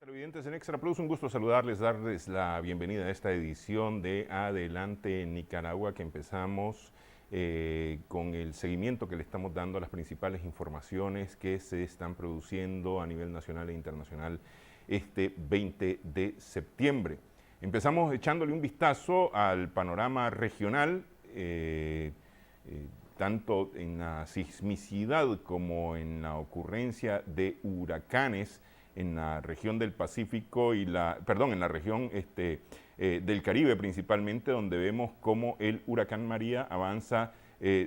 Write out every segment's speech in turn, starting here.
Televidentes en Extra Plus, un gusto saludarles, darles la bienvenida a esta edición de Adelante Nicaragua, que empezamos con el seguimiento que le estamos dando a las principales informaciones que se están produciendo a nivel nacional e internacional este 20 de septiembre. Empezamos echándole un vistazo al panorama regional, tanto en la sismicidad como en la ocurrencia de huracanes en la región del Pacífico y en la región del Caribe principalmente, donde vemos cómo el huracán María avanza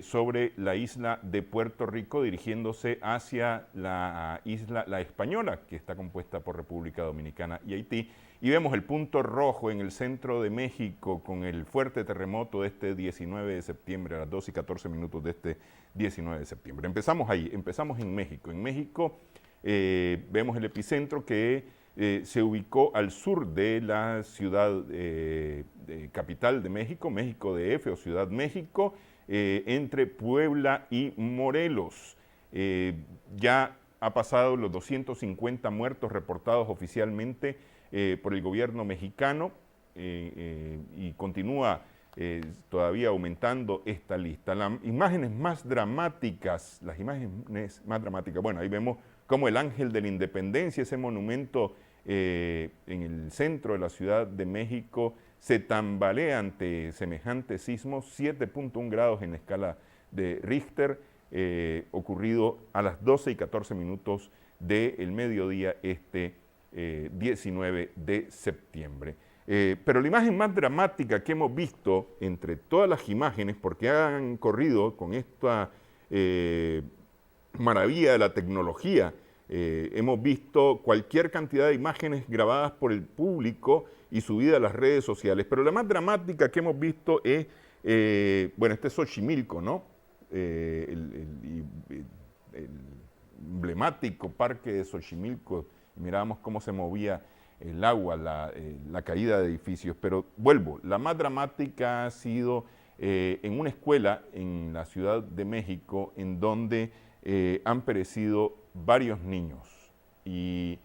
sobre la isla de Puerto Rico, dirigiéndose hacia la isla La Española, que está compuesta por República Dominicana y Haití. Y vemos el punto rojo en el centro de México con el fuerte terremoto de este 19 de septiembre, a las 2:14 de este 19 de septiembre. Empezamos ahí, empezamos en México. En México vemos el epicentro que se ubicó al sur de la ciudad capital de México, México DF o Ciudad México, entre Puebla y Morelos. Ya ha pasado los 250 muertos reportados oficialmente por el gobierno mexicano y continúa todavía aumentando esta lista. Las imágenes más dramáticas, bueno, ahí vemos como el Ángel de la Independencia, ese monumento en el centro de la Ciudad de México, se tambalea ante semejante sismo, 7.1 grados en la escala de Richter, ocurrido a las 12:14 del mediodía 19 de septiembre. Pero la imagen más dramática que hemos visto entre todas las imágenes, porque han corrido con esta maravilla de la tecnología, hemos visto cualquier cantidad de imágenes grabadas por el público y subidas a las redes sociales, pero la más dramática que hemos visto es, este es Xochimilco, ¿no? El emblemático parque de Xochimilco, mirábamos cómo se movía el agua, la caída de edificios, pero vuelvo, la más dramática ha sido en una escuela en la Ciudad de México, en donde han perecido varios niños. Y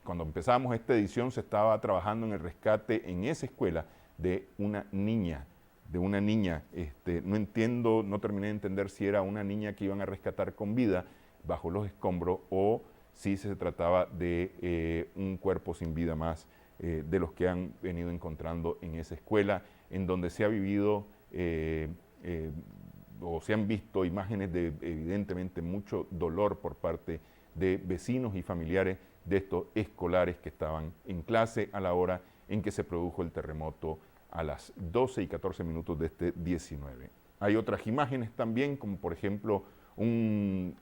cuando empezamos esta edición se estaba trabajando en el rescate en esa escuela de una niña. No terminé de entender si era una niña que iban a rescatar con vida bajo los escombros o si se trataba de un cuerpo sin vida más de los que han venido encontrando en esa escuela, en donde se ha vivido o se han visto imágenes de evidentemente mucho dolor por parte de vecinos y familiares de estos escolares que estaban en clase a la hora en que se produjo el terremoto a las 12:14 de este 19. Hay otras imágenes también, como por ejemplo un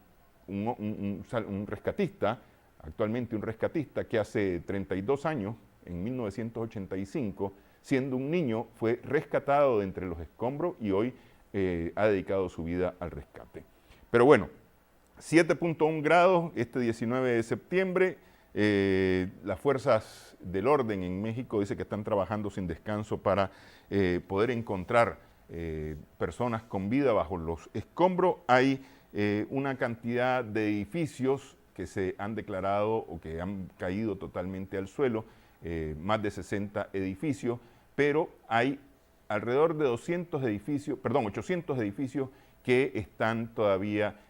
rescatista, actualmente un rescatista que hace 32 años, en 1985, siendo un niño, fue rescatado de entre los escombros y hoy ha dedicado su vida al rescate. Pero bueno, 7.1 grados este 19 de septiembre, las fuerzas del orden en México dice que están trabajando sin descanso para poder encontrar personas con vida bajo los escombros. Hay una cantidad de edificios que se han declarado o que han caído totalmente al suelo, más de 60 edificios, pero hay alrededor de 800 edificios que están todavía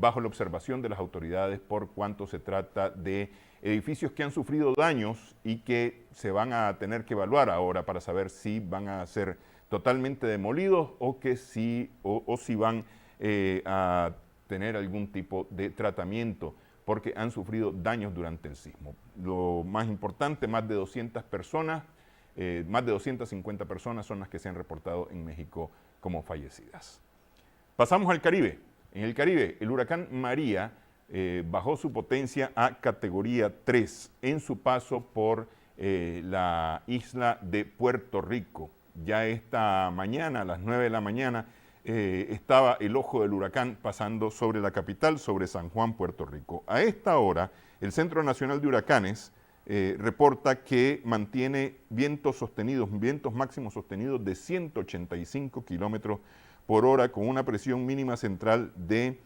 bajo la observación de las autoridades por cuanto se trata de edificios que han sufrido daños y que se van a tener que evaluar ahora para saber si van a ser totalmente demolidos o si van a tener algún tipo de tratamiento porque han sufrido daños durante el sismo. Lo más importante, más de 200 personas, más de 250 personas son las que se han reportado en México como fallecidas. Pasamos al Caribe. En el Caribe, el huracán María bajó su potencia a categoría 3 en su paso por la isla de Puerto Rico. Ya esta mañana, a las 9 de la mañana, estaba el ojo del huracán pasando sobre la capital, sobre San Juan, Puerto Rico. A esta hora, el Centro Nacional de Huracanes reporta que mantiene vientos máximos sostenidos de 185 kilómetros por hora, con una presión mínima central de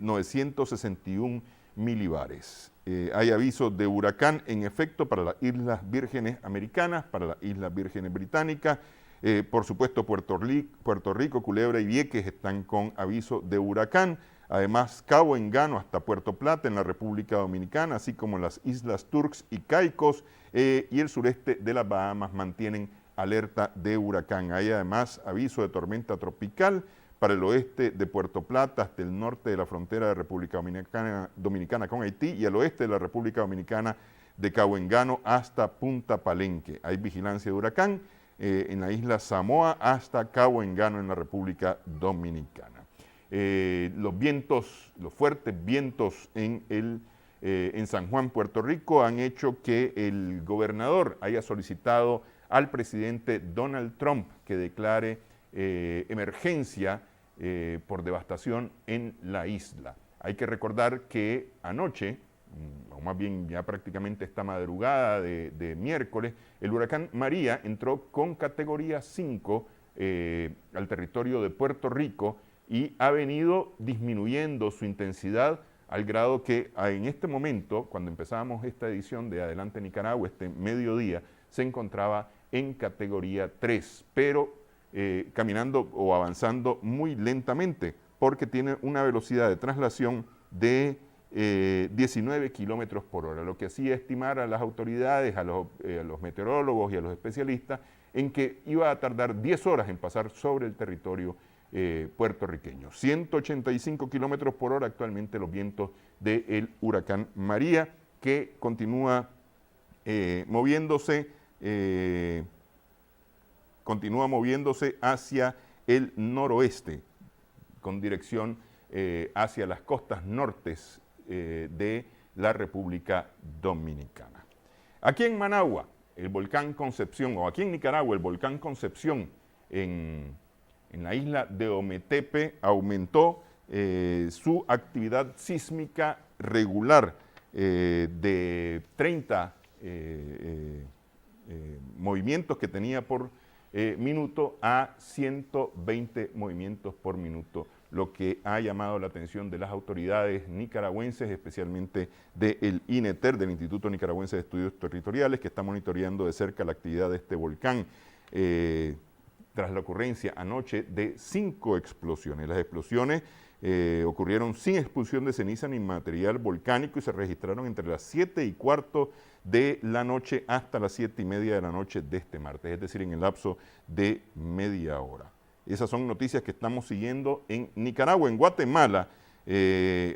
961 milibares. Hay avisos de huracán en efecto para las Islas Vírgenes Americanas, para las Islas Vírgenes Británicas. Por supuesto, Puerto Rico, Culebra y Vieques están con aviso de huracán. Además, Cabo Engano hasta Puerto Plata en la República Dominicana, así como las Islas Turks y Caicos y el sureste de las Bahamas mantienen alerta de huracán. Hay además aviso de tormenta tropical para el oeste de Puerto Plata hasta el norte de la frontera de República Dominicana con Haití y al oeste de la República Dominicana de Cabo Engano hasta Punta Palenque. Hay vigilancia de huracán en la isla Samoa hasta Cabo Engano en la República Dominicana. Los fuertes vientos en San Juan, Puerto Rico, han hecho que el gobernador haya solicitado al presidente Donald Trump que declare emergencia por devastación en la isla. Hay que recordar que anoche, o más bien ya prácticamente esta madrugada de miércoles, el huracán María entró con categoría 5 al territorio de Puerto Rico y ha venido disminuyendo su intensidad al grado que en este momento, cuando empezábamos esta edición de Adelante Nicaragua, este mediodía, se encontraba en categoría 3, pero caminando o avanzando muy lentamente, porque tiene una velocidad de traslación de 19 kilómetros por hora, lo que hacía estimar a las autoridades, a los meteorólogos y a los especialistas, en que iba a tardar 10 horas en pasar sobre el territorio puertorriqueño. 185 kilómetros por hora actualmente los vientos del huracán María, que continúa moviéndose hacia el noroeste, con dirección hacia las costas nortes de la República Dominicana. Aquí en Managua, el volcán Concepción, o aquí en Nicaragua, el volcán Concepción, en la isla de Ometepe, aumentó su actividad sísmica regular de 30 movimientos que tenía por minuto a 120 movimientos por minuto, lo que ha llamado la atención de las autoridades nicaragüenses, especialmente del INETER, del Instituto Nicaragüense de Estudios Territoriales, que está monitoreando de cerca la actividad de este volcán tras la ocurrencia anoche de 5 explosiones. Las explosiones ocurrieron sin expulsión de ceniza ni material volcánico y se registraron entre las 7:15 de la noche hasta las 7:30 de la noche de este martes, es decir, en el lapso de media hora. Esas son noticias que estamos siguiendo en Nicaragua. En Guatemala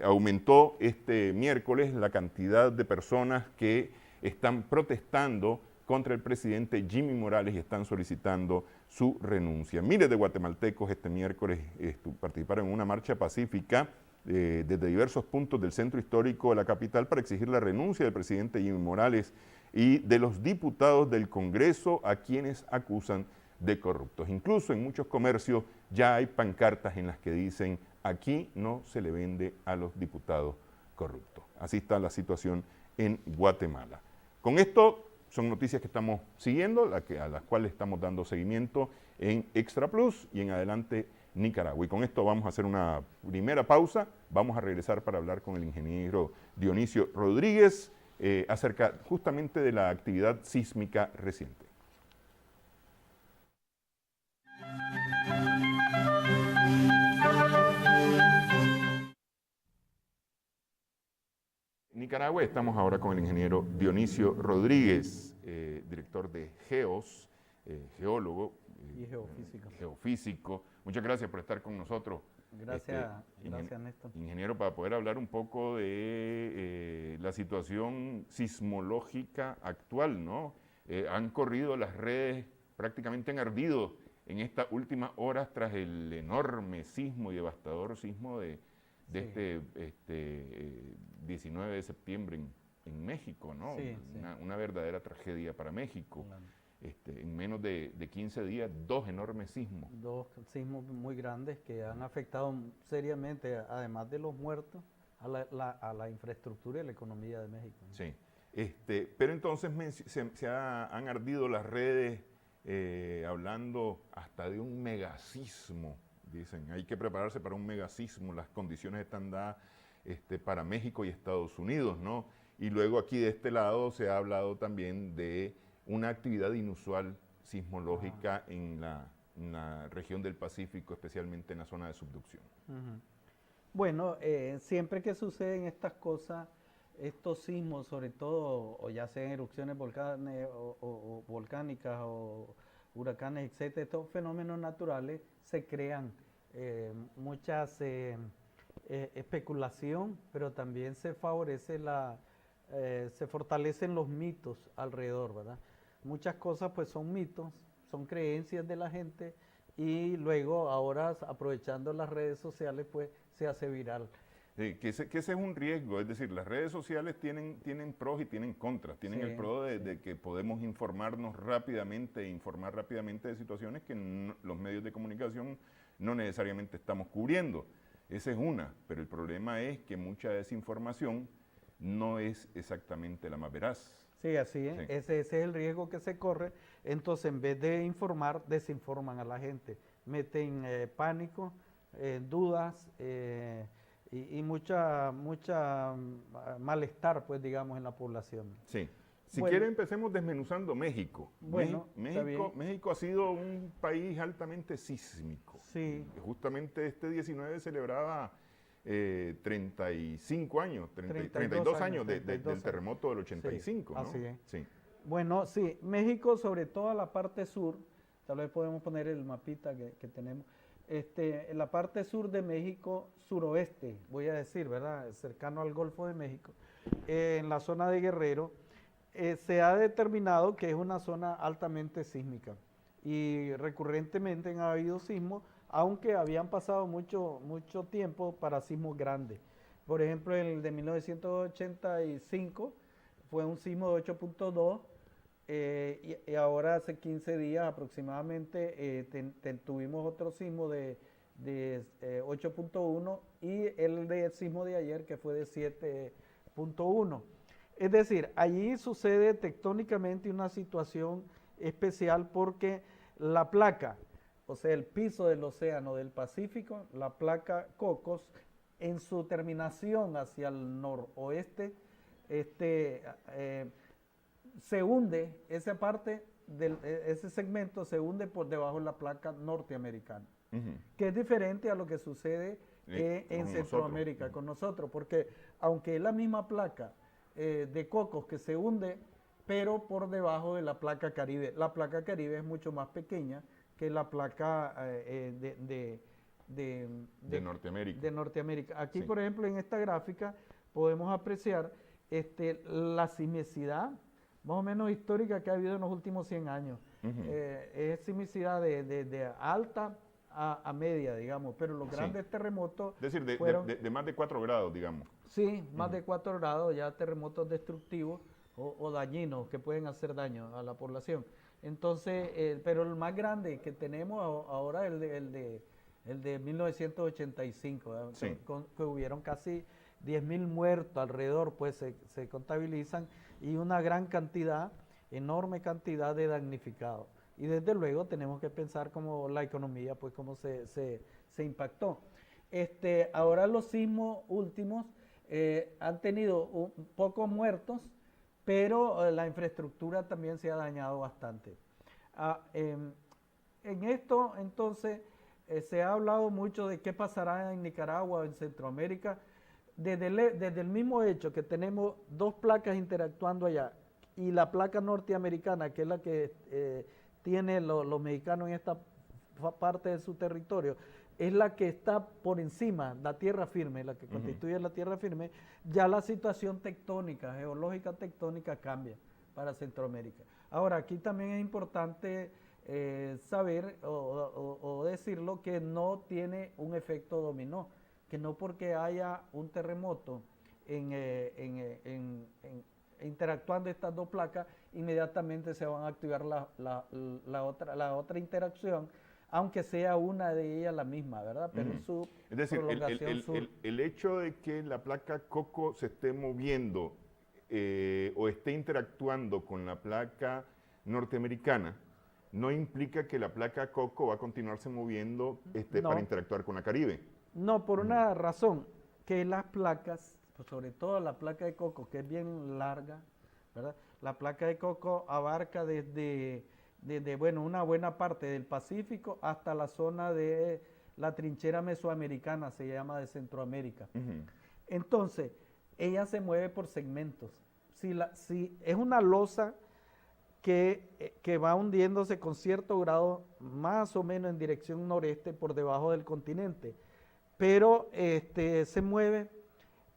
aumentó este miércoles la cantidad de personas que están protestando contra el presidente Jimmy Morales y están solicitando su renuncia. Miles de guatemaltecos este miércoles participaron en una marcha pacífica desde diversos puntos del centro histórico de la capital para exigir la renuncia del presidente Jimmy Morales y de los diputados del Congreso a quienes acusan de corruptos. Incluso en muchos comercios ya hay pancartas en las que dicen: aquí no se le vende a los diputados corruptos. Así está la situación en Guatemala. Con esto son noticias que estamos siguiendo, a las cuales estamos dando seguimiento en Extra Plus y en Adelante Nicaragua. Y con esto vamos a hacer una primera pausa. Vamos a regresar para hablar con el ingeniero Dionisio Rodríguez acerca justamente de la actividad sísmica reciente. Nicaragua. Estamos ahora con el ingeniero Dionisio Rodríguez, director de GEOS, geólogo y geofísico. Muchas gracias por estar con nosotros. Gracias, gracias Néstor. Ingeniero, para poder hablar un poco de la situación sismológica actual, ¿no? Han corrido las redes, prácticamente han ardido en estas últimas horas tras el enorme sismo y devastador sismo de este 19 de septiembre en México, ¿no? Sí, una verdadera tragedia para México. Claro. En menos de 15 días, dos enormes sismos. Dos sismos muy grandes que han afectado seriamente, además de los muertos, a la infraestructura y la economía de México, ¿no? Sí. Pero entonces han ardido las redes hablando hasta de un megasismo. Dicen, hay que prepararse para un megasismo, las condiciones están dadas para México y Estados Unidos, ¿no? Y luego aquí de este lado se ha hablado también de una actividad inusual sismológica en la región del Pacífico, especialmente en la zona de subducción. Bueno, siempre que suceden estas cosas, estos sismos, sobre todo, o ya sean erupciones volcánicas o huracanes, etcétera, estos fenómenos naturales se crean muchas especulación, pero también se favorece se fortalecen los mitos alrededor, ¿verdad? Muchas cosas pues son mitos, son creencias de la gente y luego ahora aprovechando las redes sociales pues se hace viral. Sí, que ese es un riesgo, es decir, las redes sociales tienen pros y tienen contras. Tienen el pro de que podemos informarnos rápidamente e informar rápidamente de situaciones que los medios de comunicación no necesariamente estamos cubriendo. Esa es una, pero el problema es que mucha desinformación no es exactamente la más veraz. Sí, así es. Sí. Ese es el riesgo que se corre. Entonces, en vez de informar, desinforman a la gente. Meten pánico, dudas y mucha malestar, pues, digamos, en la población. Sí. Si quiere, empecemos desmenuzando México. Bueno, México ha sido un país altamente sísmico. Sí. Justamente este 19 celebraba 35 años, 32 años del terremoto del 85, sí, ¿no? Así es. Sí. Bueno, sí, México, sobre todo la parte sur, tal vez podemos poner el mapita que tenemos, en la parte sur de México, suroeste, voy a decir, ¿verdad? Cercano al Golfo de México, en la zona de Guerrero, se ha determinado que es una zona altamente sísmica y recurrentemente han habido sismos, aunque habían pasado mucho tiempo para sismos grandes. Por ejemplo, el de 1985 fue un sismo de 8.2 y ahora hace 15 días aproximadamente tuvimos otro sismo de 8.1 y el sismo de ayer que fue de 7.1. Es decir, allí sucede tectónicamente una situación especial porque la placa, o sea, el piso del océano del Pacífico, la placa Cocos, en su terminación hacia el noroeste, se hunde, esa parte, ese segmento se hunde por debajo de la placa norteamericana, que es diferente a lo que sucede en Centroamérica con nosotros, porque aunque es la misma placa de Cocos que se hunde, pero por debajo de la placa Caribe. La placa Caribe es mucho más pequeña que la placa de Norteamérica. De Norteamérica. Aquí, por ejemplo, en esta gráfica podemos apreciar la sismicidad más o menos histórica que ha habido en los últimos 100 años. Es sismicidad de alta a media, digamos, pero los grandes terremotos... Es decir, de más de 4 grados, digamos. Sí, más de 4 grados, ya terremotos destructivos o dañinos que pueden hacer daño a la población. Entonces, pero el más grande que tenemos ahora es el de 1985, que hubieron casi 10.000 muertos alrededor, pues se contabilizan, y una gran cantidad, enorme cantidad de damnificados. Y desde luego tenemos que pensar cómo la economía, pues cómo se impactó. Ahora los sismos últimos han tenido pocos muertos, pero la infraestructura también se ha dañado bastante. En esto, entonces, se ha hablado mucho de qué pasará en Nicaragua o en Centroamérica. desde el mismo hecho que tenemos dos placas interactuando allá y la placa norteamericana, que es la que tienen los mexicanos en esta parte de su territorio, es la que está por encima, la tierra firme, la que constituye la tierra firme, ya la situación tectónica, geológica tectónica cambia para Centroamérica. Ahora, aquí también es importante saber o decirlo que no tiene un efecto dominó, que no porque haya un terremoto interactuando estas dos placas, inmediatamente se van a activar la otra interacción, aunque sea una de ellas la misma, ¿verdad? Pero su Es decir, prolongación sur. el hecho de que la placa Coco se esté moviendo o esté interactuando con la placa norteamericana no implica que la placa Coco va a continuarse moviendo para No, interactuar con la Caribe. no, por una razón, que las placas, pues sobre todo la placa de coco, que es bien larga, ¿verdad? La placa de coco abarca desde bueno, una buena parte del Pacífico hasta la zona de la trinchera mesoamericana, se llama de Centroamérica. Entonces, ella se mueve por segmentos. Si es una losa que va hundiéndose con cierto grado, más o menos en dirección noreste, por debajo del continente, pero se mueve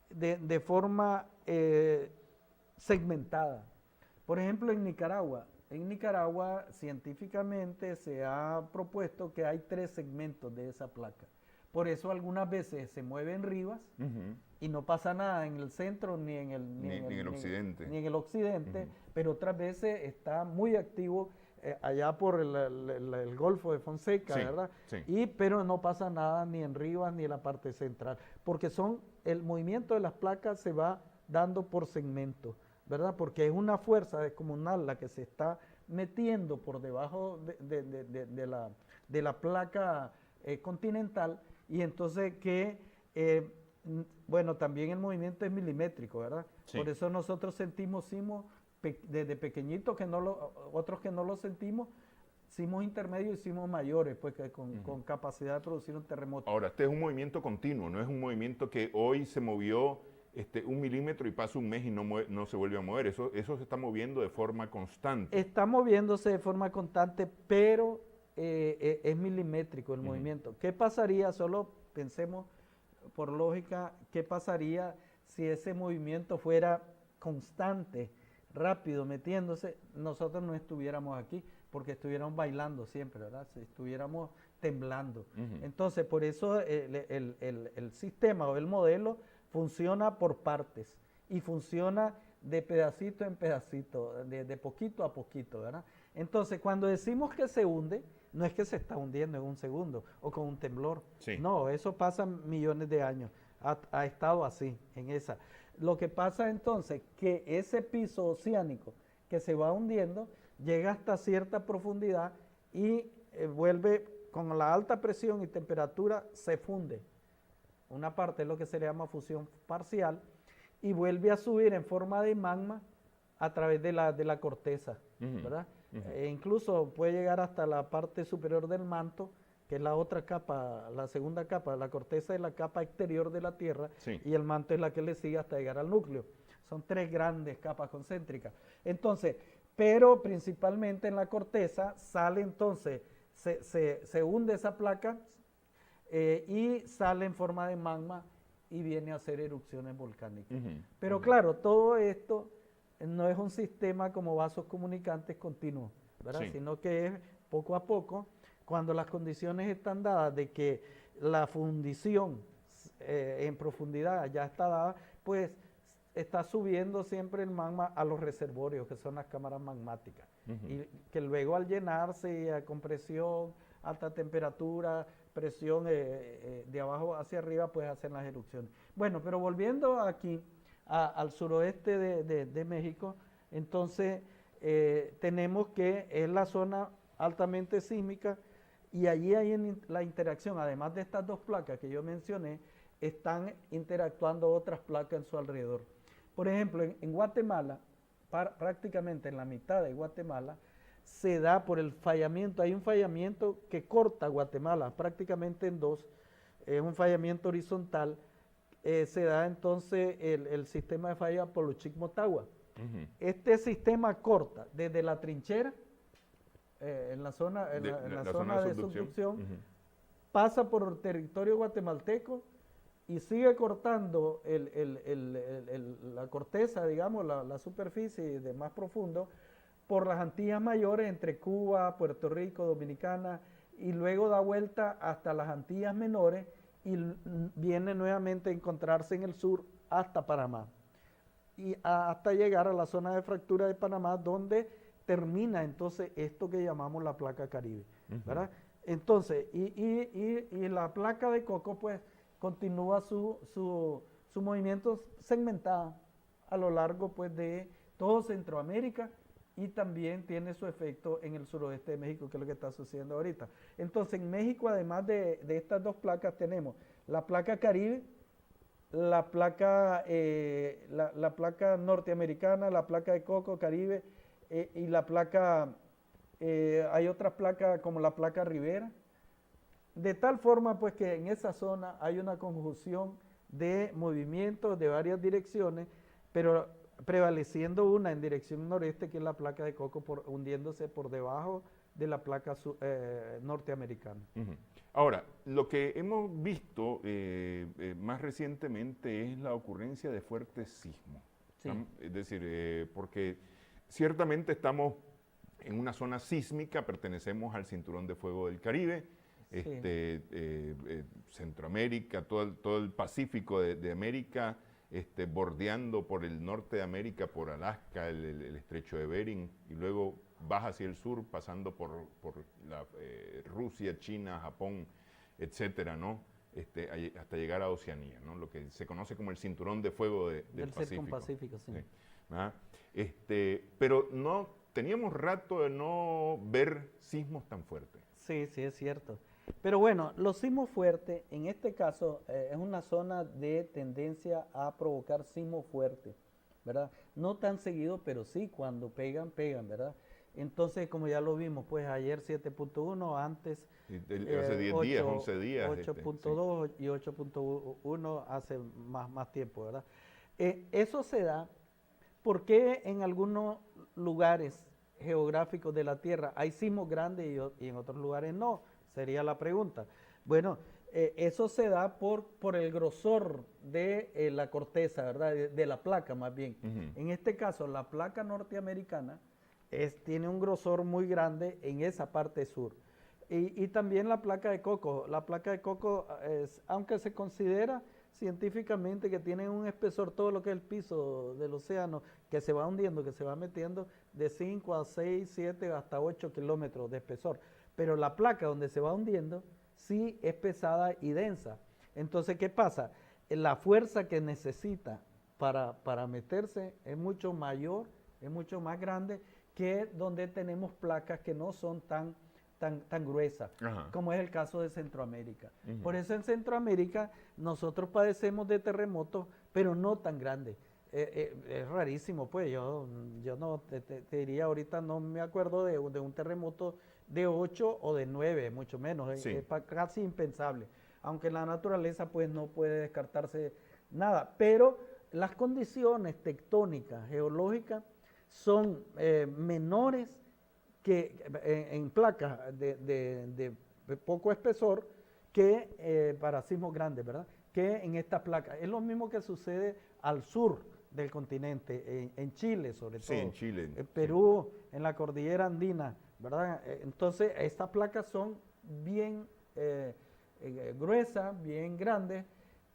de forma segmentada. Por ejemplo, en Nicaragua científicamente se ha propuesto que hay 3 segmentos de esa placa. Por eso algunas veces se mueve en Rivas y no pasa nada en el centro ni en el occidente. ni en el occidente, pero otras veces está muy activo allá por el Golfo de Fonseca, Sí, ¿verdad? sí. Pero no pasa nada ni en Rivas ni en la parte central, porque el movimiento de las placas se va dando por segmentos, ¿verdad? Porque es una fuerza descomunal la que se está metiendo por debajo de la placa continental, y entonces bueno, también el movimiento es milimétrico, ¿verdad? Sí. Por eso nosotros sentimos sismos desde pequeñitos, otros que no lo sentimos, sismos intermedios y sismos mayores, pues con capacidad de producir un terremoto. Ahora, este es un movimiento continuo, no es un movimiento que hoy se movió 1 milímetro y pasa un mes y no se vuelve a mover. Eso se está moviendo de forma constante. Está moviéndose de forma constante, pero es milimétrico el movimiento. ¿Qué pasaría? Solo pensemos por lógica, ¿qué pasaría si ese movimiento fuera constante, rápido, metiéndose? Nosotros no estuviéramos aquí, porque estuviéramos bailando siempre, ¿verdad? Si estuviéramos temblando. Entonces, por eso el sistema o el modelo funciona por partes y funciona de pedacito en pedacito, de poquito a poquito, ¿verdad? Entonces, cuando decimos que se hunde, no es que se está hundiendo en un segundo o con un temblor. Sí. No, eso pasa millones de años. Ha estado así, en esa. Lo que pasa entonces, que ese piso oceánico que se va hundiendo, llega hasta cierta profundidad y vuelve con la alta presión y temperatura, se funde. Una parte es lo que se le llama fusión parcial y vuelve a subir en forma de magma a través de la corteza, ¿verdad? Incluso puede llegar hasta la parte superior del manto, que es la otra capa, la segunda capa. La corteza es la capa exterior de la Tierra, sí, y el manto es la que le sigue hasta llegar al núcleo. Son 3 grandes capas concéntricas. Entonces, pero principalmente en la corteza sale entonces, se hunde esa placa y sale en forma de magma y viene a hacer erupciones volcánicas. Pero claro, todo esto no es un sistema como vasos comunicantes continuos, ¿verdad? Sí. Sino que es poco a poco, cuando las condiciones están dadas de que la fundición en profundidad ya está dada, pues está subiendo siempre el magma a los reservorios, que son las cámaras magmáticas, y que luego al llenarse con presión, alta temperatura, presión de abajo hacia arriba, pues hacen las erupciones. Bueno, pero volviendo aquí al suroeste de México, entonces tenemos que es la zona altamente sísmica, y allí hay la interacción, además de estas 2 placas que yo mencioné, están interactuando otras placas en su alrededor. Por ejemplo, en Guatemala, prácticamente en la mitad de Guatemala, se da por el fallamiento, hay un fallamiento que corta Guatemala prácticamente en 2, es un fallamiento horizontal se da entonces el sistema de falla Polochic-Motagua. Ujú. Este sistema corta desde la trinchera, en la zona, La zona de subducción, Ujú. pasa por el territorio guatemalteco y sigue cortando la corteza, digamos, la superficie de más profundo, por las Antillas Mayores entre Cuba, Puerto Rico, Dominicana, y luego da vuelta hasta las Antillas Menores y viene nuevamente a encontrarse en el sur hasta Panamá. Y hasta llegar a la zona de fractura de Panamá, donde termina entonces esto que llamamos la placa Caribe, ¿verdad? Entonces, y la placa de Coco, pues, continúa su movimiento segmentado a lo largo, pues, de todo Centroamérica, y también tiene su efecto en el suroeste de México, que es lo que está sucediendo ahorita. Entonces, en México, además de estas dos placas, tenemos la placa Caribe, la placa norteamericana, la placa de Coco, Caribe, y la placa, hay otras placas como la placa Rivera, de tal forma pues que en esa zona hay una conjunción de movimientos de varias direcciones, pero prevaleciendo una en dirección noreste, que es la placa de Coco, hundiéndose por debajo de la placa norteamericana. Ujú. Ahora, lo que hemos visto más recientemente es la ocurrencia de fuertes sismos. Sí. Es decir, porque ciertamente estamos en una zona sísmica, pertenecemos al Cinturón de Fuego del Caribe, Sí. Centroamérica, todo el Pacífico de América, bordeando por el norte de América, por Alaska, el estrecho de Bering, y luego baja hacia el sur, pasando por Rusia, China, Japón, etcétera, ¿no? Hasta llegar a Oceanía, ¿no? Lo que se conoce como el cinturón de fuego del Pacífico. Circunpacífico, sí. Sí. ¿Ah? Pero no teníamos rato de no ver sismos tan fuertes. Sí, sí, es cierto. Pero bueno, los sismos fuertes, en este caso, es una zona de tendencia a provocar sismos fuertes, ¿verdad? No tan seguido, pero sí, cuando pegan, ¿verdad? Entonces, como ya lo vimos, pues ayer 7.1, antes Hace 10 días, 11 días. 8.2 y 8.1 hace más tiempo, ¿verdad? Eso se da porque en algunos lugares geográficos de la Tierra hay sismos grandes y en otros lugares no, sería la pregunta. Bueno, eso se da por el grosor de la corteza, ¿verdad? De la placa más bien. En este caso, la placa norteamericana tiene un grosor muy grande en esa parte sur. Y también la placa de Coco. La placa de Coco, aunque se considera científicamente que tiene un espesor, todo lo que es el piso del océano, que se va hundiendo, que se va metiendo de 5 a 6, 7, hasta 8 kilómetros de espesor. Pero la placa donde se va hundiendo sí es pesada y densa. Entonces, ¿qué pasa? La fuerza que necesita para meterse es mucho mayor, es mucho más grande que donde tenemos placas que no son tan gruesas, como es el caso de Centroamérica. Por eso en Centroamérica nosotros padecemos de terremotos, pero no tan grandes. Es rarísimo, pues yo no te diría ahorita, no me acuerdo de un terremoto de 8 o de 9, mucho menos, sí. es casi impensable, aunque en la naturaleza pues no puede descartarse nada, pero las condiciones tectónicas, geológicas, son menores que en placas de poco espesor que para sismos grandes, ¿verdad? Que en estas placas. Es lo mismo que sucede al sur del continente, en Chile sobre todo. Sí, en Chile. En Perú, sí. En la cordillera andina, ¿verdad? Entonces, estas placas son bien gruesas, bien grandes,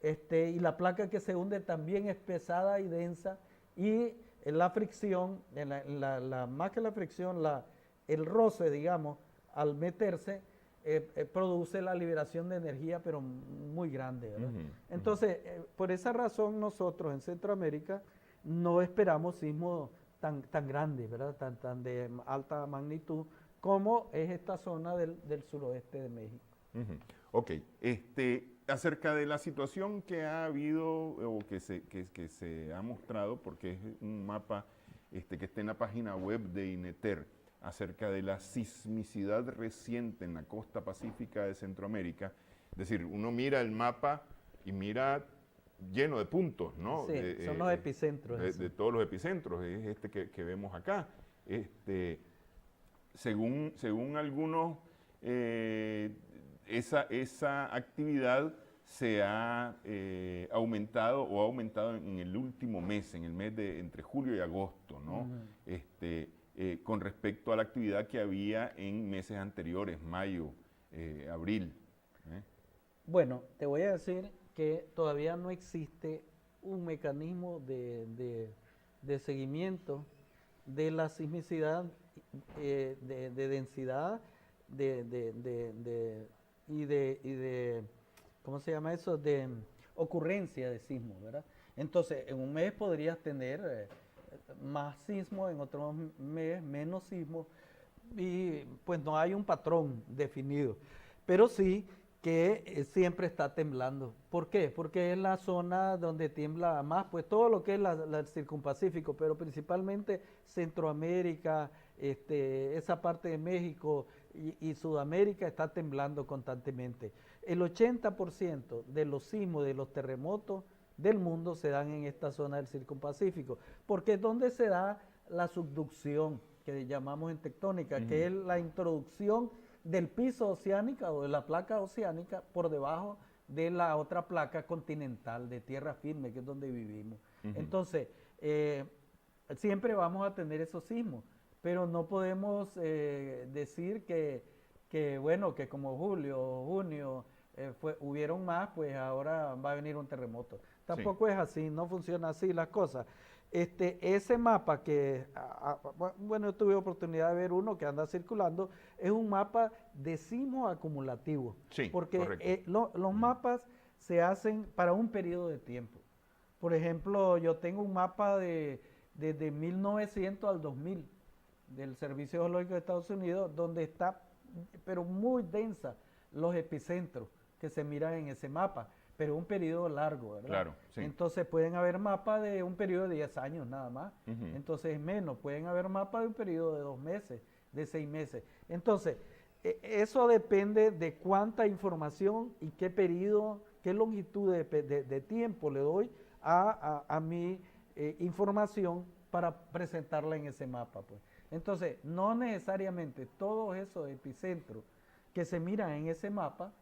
y la placa que se hunde también es pesada y densa, y la fricción, más que la fricción, el roce, digamos, al meterse, produce la liberación de energía, pero muy grande, ¿verdad? Entonces, por esa razón nosotros en Centroamérica no esperamos sismos tan grandes, ¿verdad? Tan de alta magnitud como es esta zona del suroeste de México. Ok, acerca de la situación que ha habido o que se ha mostrado, porque es un mapa que está en la página web de INETER, acerca de la sismicidad reciente en la costa pacífica de Centroamérica. Es decir, uno mira el mapa y mira lleno de puntos, ¿no? Sí, son los epicentros. De todos los epicentros, es este que vemos acá. Según algunos, esa actividad se ha aumentado o ha aumentado en el último mes, en el mes de entre julio y agosto, ¿no? Con respecto a la actividad que había en meses anteriores, mayo, abril. Bueno, te voy a decir que todavía no existe un mecanismo de seguimiento de la sismicidad, de densidad y de ¿cómo se llama eso? De ocurrencia de sismos, ¿verdad? Entonces, en un mes podrías tener más sismos, en otro mes menos sismos, y pues no hay un patrón definido, pero sí que siempre está temblando. ¿Por qué? Porque es la zona donde tiembla más, pues todo lo que es el circunpacífico, pero principalmente Centroamérica, esa parte de México y Sudamérica está temblando constantemente. El 80% de los sismos, de los terremotos del mundo se dan en esta zona del circunpacífico, porque es donde se da la subducción, que llamamos en tectónica, que es la introducción del piso oceánica o de la placa oceánica por debajo de la otra placa continental de tierra firme, que es donde vivimos. Entonces, siempre vamos a tener esos sismos, pero no podemos decir que bueno, que como julio o junio hubieron más, pues ahora va a venir un terremoto. Tampoco es así, no funciona así las cosas. Ese mapa que, bueno, yo tuve oportunidad de ver uno que anda circulando, es un mapa de sismos acumulativos. Sí, porque los mapas se hacen para un periodo de tiempo. Por ejemplo, yo tengo un mapa desde 1900 al 2000 del Servicio Geológico de Estados Unidos, donde está, pero muy densa, los epicentros que se miran en ese mapa, pero un periodo largo, ¿verdad? Claro, sí. Entonces pueden haber mapas de un periodo de 10 años nada más, entonces menos, pueden haber mapas de un periodo de 2 meses, de 6 meses. Entonces, eso depende de cuánta información y qué periodo, qué longitud de tiempo le doy a mi información para presentarla en ese mapa, pues. Entonces, no necesariamente todos esos epicentros que se miran en ese mapa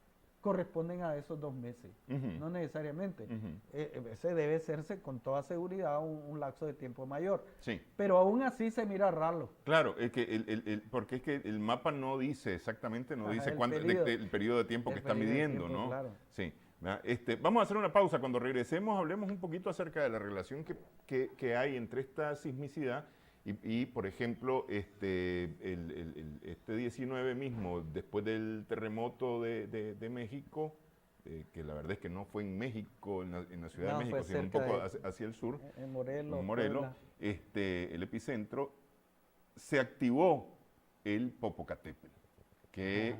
corresponden a esos 2 meses, no necesariamente. Ese debe serse con toda seguridad un lapso de tiempo mayor. Sí. Pero aún así se mira raro. Claro, es que porque es que el mapa no dice exactamente, dice el periodo de tiempo que está midiendo, ¿no? Claro. Sí. Vamos a hacer una pausa. Cuando regresemos hablemos un poquito acerca de la relación que hay entre esta sismicidad y por ejemplo, este 19 mismo, después del terremoto de México, que la verdad es que no fue en México, en la Ciudad de México, sino un poco hacia el sur, en Morelos, el epicentro, se activó el Popocatépetl, que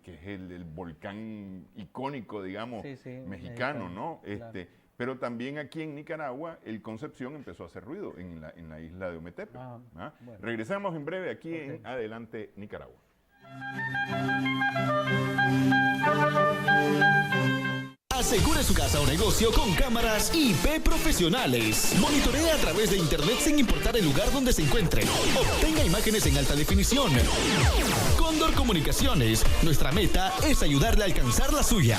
es el volcán icónico, digamos, mexicano, ¿no? Claro. Pero también aquí en Nicaragua, el Concepción empezó a hacer ruido en la isla de Ometepe. Bueno. Regresamos en breve aquí en Adelante Nicaragua. Asegure su casa o negocio con cámaras IP profesionales. Monitorea a través de internet sin importar el lugar donde se encuentre. Obtenga imágenes en alta definición. Cóndor Comunicaciones. Nuestra meta es ayudarle a alcanzar la suya.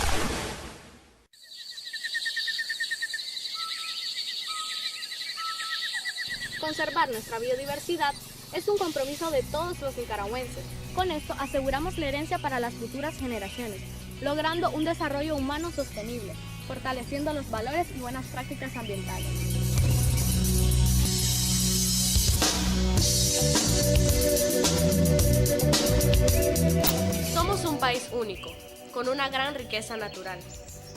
Conservar nuestra biodiversidad es un compromiso de todos los nicaragüenses. Con esto aseguramos la herencia para las futuras generaciones, logrando un desarrollo humano sostenible, fortaleciendo los valores y buenas prácticas ambientales. Somos un país único, con una gran riqueza natural.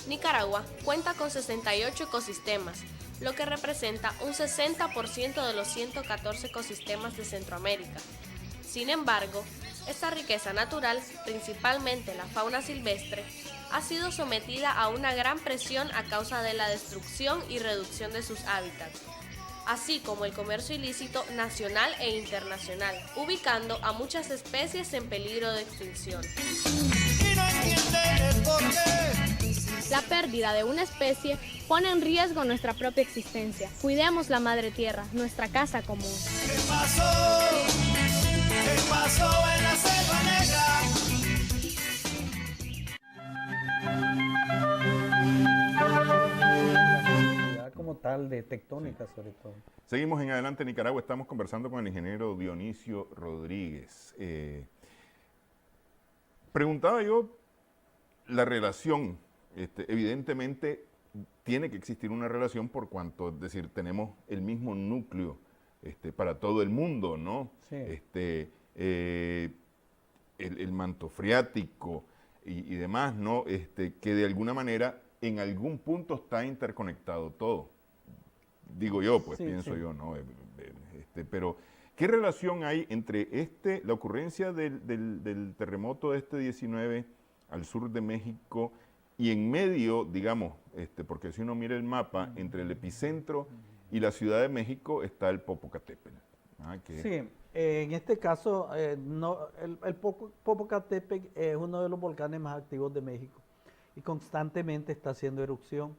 Nicaragua cuenta con 68 ecosistemas, lo que representa un 60% de los 114 ecosistemas de Centroamérica. Sin embargo, esta riqueza natural, principalmente la fauna silvestre, ha sido sometida a una gran presión a causa de la destrucción y reducción de sus hábitats, así como el comercio ilícito nacional e internacional, ubicando a muchas especies en peligro de extinción. Y no entienden el porqué La pérdida de una especie pone en riesgo nuestra propia existencia. Cuidemos la madre tierra, nuestra casa común. ¿Qué pasó? ¿Qué pasó en la Selva Negra? Como tal, de tectónica sobre todo. Seguimos en Adelante Nicaragua, estamos conversando con el ingeniero Dionisio Rodríguez. Preguntaba yo la relación, evidentemente tiene que existir una relación por cuanto, es decir, tenemos el mismo núcleo para todo el mundo, ¿no? Sí. El manto freático y demás, ¿no? Que de alguna manera en algún punto está interconectado todo. Digo yo, pues Sí, pienso sí. yo, ¿no? Pero, ¿qué relación hay entre la ocurrencia del terremoto de este 19 al sur de México y en medio, digamos, porque si uno mira el mapa, entre el epicentro y la Ciudad de México está el Popocatépetl? Sí, en este caso, el Popocatépetl es uno de los volcanes más activos de México y constantemente está haciendo erupción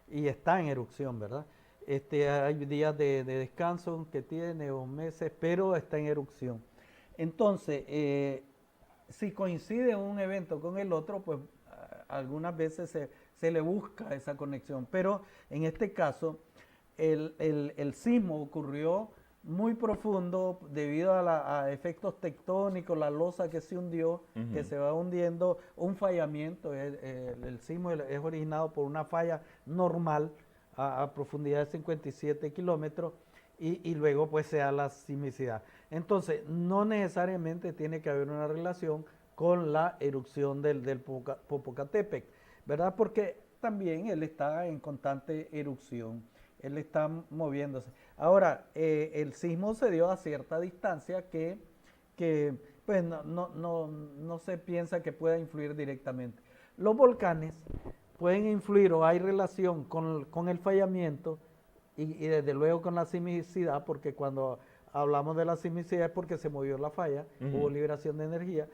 y está en erupción, ¿verdad? Hay días de descanso que tiene o meses, pero está en erupción. Entonces, si coincide un evento con el otro, pues algunas veces se le busca esa conexión, pero en este caso el sismo ocurrió muy profundo debido a efectos tectónicos, la losa que se hundió, que se va hundiendo, un fallamiento. El sismo es originado por una falla normal a profundidad de 57 kilómetros y luego pues se da la sismicidad. Entonces, no necesariamente tiene que haber una relación con la erupción del Popocatépetl, ¿verdad? Porque también él está en constante erupción, él está moviéndose. Ahora, el sismo se dio a cierta distancia que pues no se piensa que pueda influir directamente. Los volcanes pueden influir o hay relación con el fallamiento y desde luego con la sismicidad, porque cuando hablamos de la sismicidad es porque se movió la falla, hubo liberación de energía,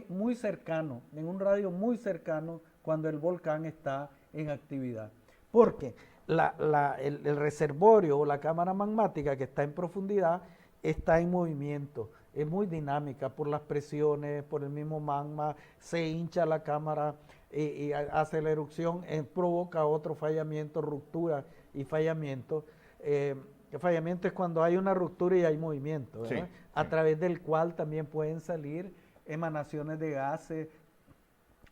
muy cercano, en un radio muy cercano cuando el volcán está en actividad. Porque el reservorio o la cámara magmática que está en profundidad está en movimiento, es muy dinámica por las presiones, por el mismo magma, se hincha la cámara y hace la erupción, provoca otro fallamiento, ruptura y fallamiento. El fallamiento es cuando hay una ruptura y hay movimiento, ¿verdad? Sí, a través del cual también pueden salir emanaciones de gases,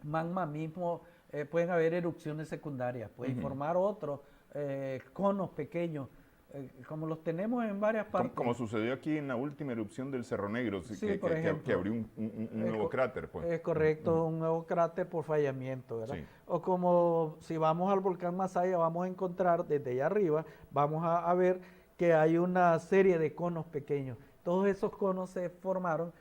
magma mismo, pueden haber erupciones secundarias, pueden formar otros conos pequeños, como los tenemos en varias partes. Como sucedió aquí en la última erupción del Cerro Negro, por ejemplo, que abrió un nuevo cráter. Pues. Es correcto, un nuevo cráter por fallamiento, ¿verdad? Sí. O como si vamos al volcán Masaya, vamos a encontrar desde allá arriba, vamos a ver que hay una serie de conos pequeños. Todos esos conos se formaron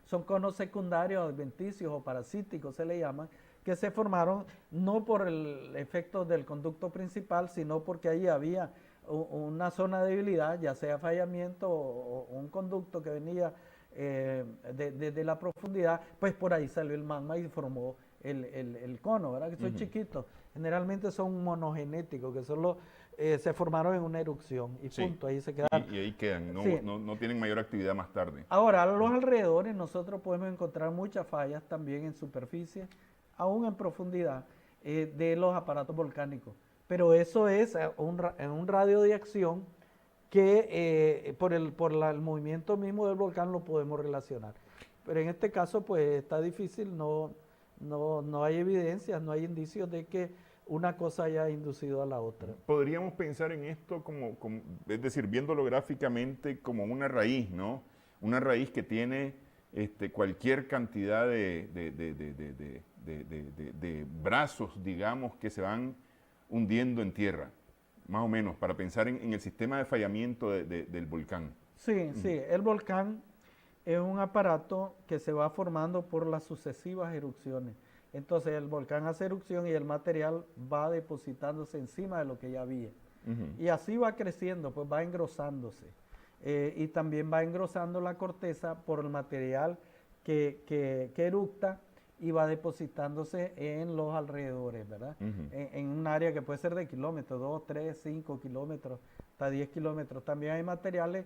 son conos secundarios, adventicios o parasíticos se le llaman, que se formaron no por el efecto del conducto principal, sino porque ahí había una zona de debilidad, ya sea fallamiento o un conducto que venía desde la profundidad, pues por ahí salió el magma y formó el cono, ¿verdad? Que son chiquitos, generalmente son monogenéticos, que solo se formaron en una erupción y punto, ahí se quedaron. Y ahí quedan, Sí. no tienen mayor actividad más tarde. Ahora, a los alrededores nosotros podemos encontrar muchas fallas también en superficie, aún en profundidad, de los aparatos volcánicos. Pero eso es en un radio de acción que por el movimiento mismo del volcán lo podemos relacionar. Pero en este caso, pues está difícil, no hay evidencias, no hay indicios de que una cosa haya inducido a la otra. Podríamos pensar en esto es decir, viéndolo gráficamente como una raíz, ¿no? Una raíz que tiene cualquier cantidad de brazos, digamos, que se van hundiendo en tierra, más o menos, para pensar en el sistema de fallamiento del volcán. Sí, el volcán es un aparato que se va formando por las sucesivas erupciones. Entonces el volcán hace erupción y el material va depositándose encima de lo que ya había. Y así va creciendo, pues va engrosándose. Y también va engrosando la corteza por el material que eructa y va depositándose en los alrededores, ¿verdad? En un área que puede ser de kilómetros, 2, 3, 5 kilómetros, hasta 10 kilómetros. También hay materiales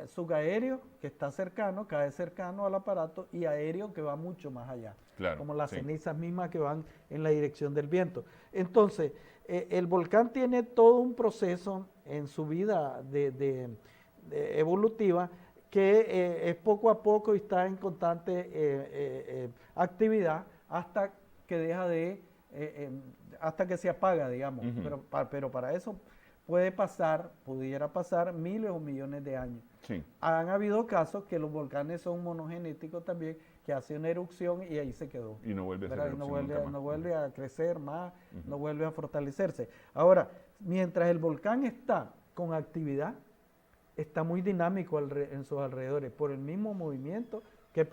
subaéreo que está cercano, cae cercano al aparato, y aéreo que va mucho más allá, Claro, como las sí. cenizas mismas que van en la dirección del viento. Entonces, el volcán tiene todo un proceso en su vida evolutiva que es poco a poco y está en constante actividad hasta que deja hasta que se apaga, digamos. Pero para eso pudiera pasar miles o millones de años. Sí. Han habido casos que los volcanes son monogenéticos también, que hace una erupción y ahí se quedó. Y no vuelve a hacer ¿verdad? Y no erupción nunca más. no vuelve a crecer más, no vuelve a fortalecerse. Ahora, mientras el volcán está con actividad, está muy dinámico en sus alrededores por el mismo movimiento que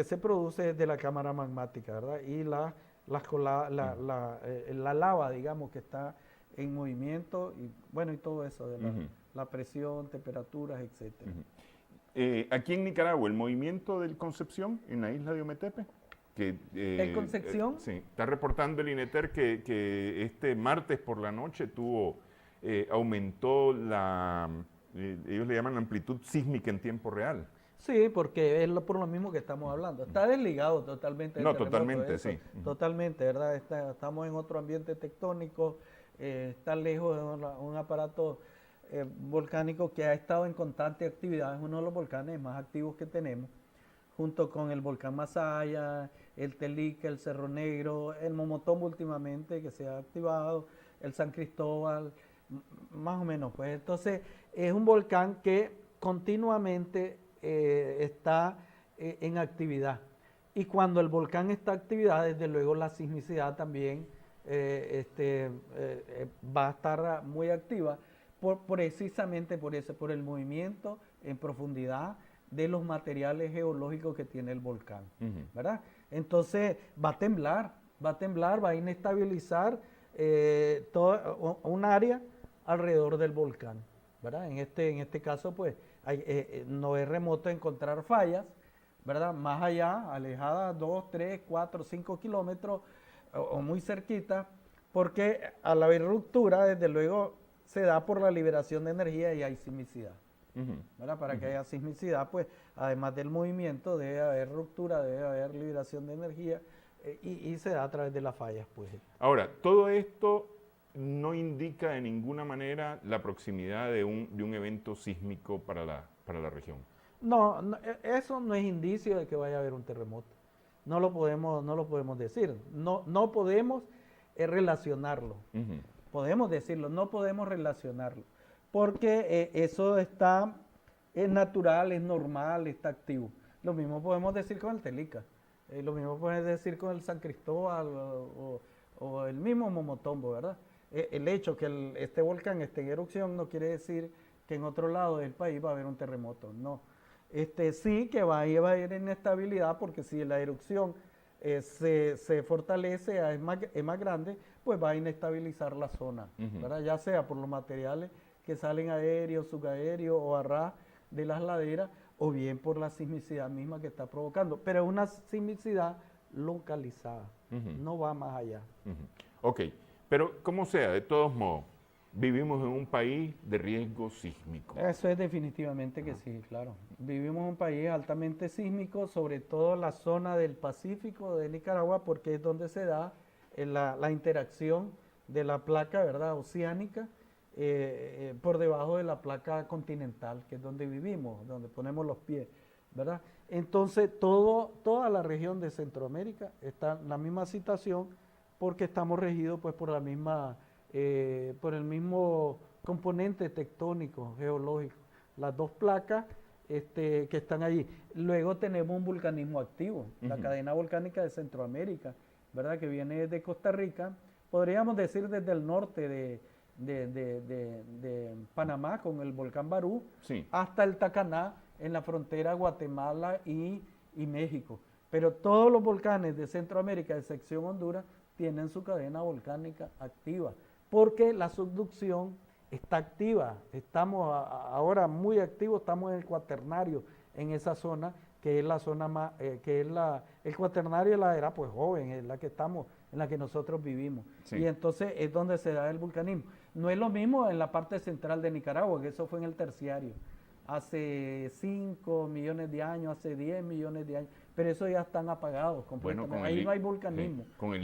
se produce de la cámara magmática, ¿verdad? Y la lava, digamos, que está en movimiento, y bueno, y todo eso de la presión, temperaturas, etcétera. Aquí en Nicaragua, el movimiento del Concepción, en la isla de Ometepe, que ¿El Concepción? sí, está reportando el INETER que este martes por la noche aumentó ellos le llaman la amplitud sísmica en tiempo real. Sí, porque es por lo mismo que estamos hablando. Está desligado totalmente. No, totalmente, eso, sí. Totalmente, ¿verdad? Estamos en otro ambiente tectónico, está lejos de un aparato volcánico que ha estado en constante actividad. Es uno de los volcanes más activos que tenemos, junto con el volcán Masaya, el Telica, el Cerro Negro, el Momotombo últimamente que se ha activado, el San Cristóbal, más o menos. Pues entonces es un volcán que continuamente está en actividad, y cuando el volcán está en actividad, desde luego la sismicidad también va a estar muy activa, precisamente por eso, por el movimiento en profundidad de los materiales geológicos que tiene el volcán, ¿verdad? Entonces va a temblar, va a inestabilizar todo un área alrededor del volcán, ¿verdad? En este caso, pues, no es remoto encontrar fallas, ¿verdad? Más allá, alejadas 2, 3, 4, 5 kilómetros o muy cerquita, porque al haber ruptura, desde luego, se da por la liberación de energía y hay sismicidad, ¿verdad? Para que haya sismicidad, pues, además del movimiento, debe haber ruptura, debe haber liberación de energía, y se da a través de las fallas, pues. Ahora, todo esto no indica de ninguna manera la proximidad de un evento sísmico para la región. No, eso no es indicio de que vaya a haber un terremoto. No lo podemos decir. No podemos relacionarlo. Podemos decirlo, no podemos relacionarlo. Porque eso es natural, es normal, está activo. Lo mismo podemos decir con el Telica. Lo mismo podemos decir con el San Cristóbal o el mismo Momotombo, ¿verdad? El hecho que este volcán esté en erupción no quiere decir que en otro lado del país va a haber un terremoto, no. Sí que va a haber inestabilidad, porque si la erupción se fortalece, es más grande, pues va a inestabilizar la zona, ¿verdad? Ya sea por los materiales que salen aéreos, subaéreos o a ras de las laderas, o bien por la sismicidad misma que está provocando. Pero es una sismicidad localizada, no va más allá. Ok. Pero, como sea, de todos modos, vivimos en un país de riesgo sísmico. Eso es definitivamente que sí, claro. Vivimos en un país altamente sísmico, sobre todo la zona del Pacífico de Nicaragua, porque es donde se da la interacción de la placa, ¿verdad?, oceánica, por debajo de la placa continental, que es donde vivimos, donde ponemos los pies, ¿verdad? Entonces, toda la región de Centroamérica está en la misma situación, porque estamos regidos pues por el mismo componente tectónico, geológico, las dos placas que están allí. Luego tenemos un vulcanismo activo, la cadena volcánica de Centroamérica, ¿verdad?, que viene desde Costa Rica, podríamos decir desde el norte de Panamá con el volcán Barú, sí, hasta el Tacaná en la frontera Guatemala y México. Pero todos los volcanes de Centroamérica, de excepción Honduras, tienen su cadena volcánica activa, porque la subducción está activa. Estamos ahora muy activos, estamos en el cuaternario, en esa zona que es la zona más, que es el cuaternario de la era pues joven, es la que estamos, en la que nosotros vivimos. Sí. Y entonces es donde se da el vulcanismo. No es lo mismo en la parte central de Nicaragua, que eso fue en el terciario, hace 5 millones de años, hace 10 millones de años, pero eso ya están apagados completamente. Bueno, ahí no hay vulcanismo. Sí, con el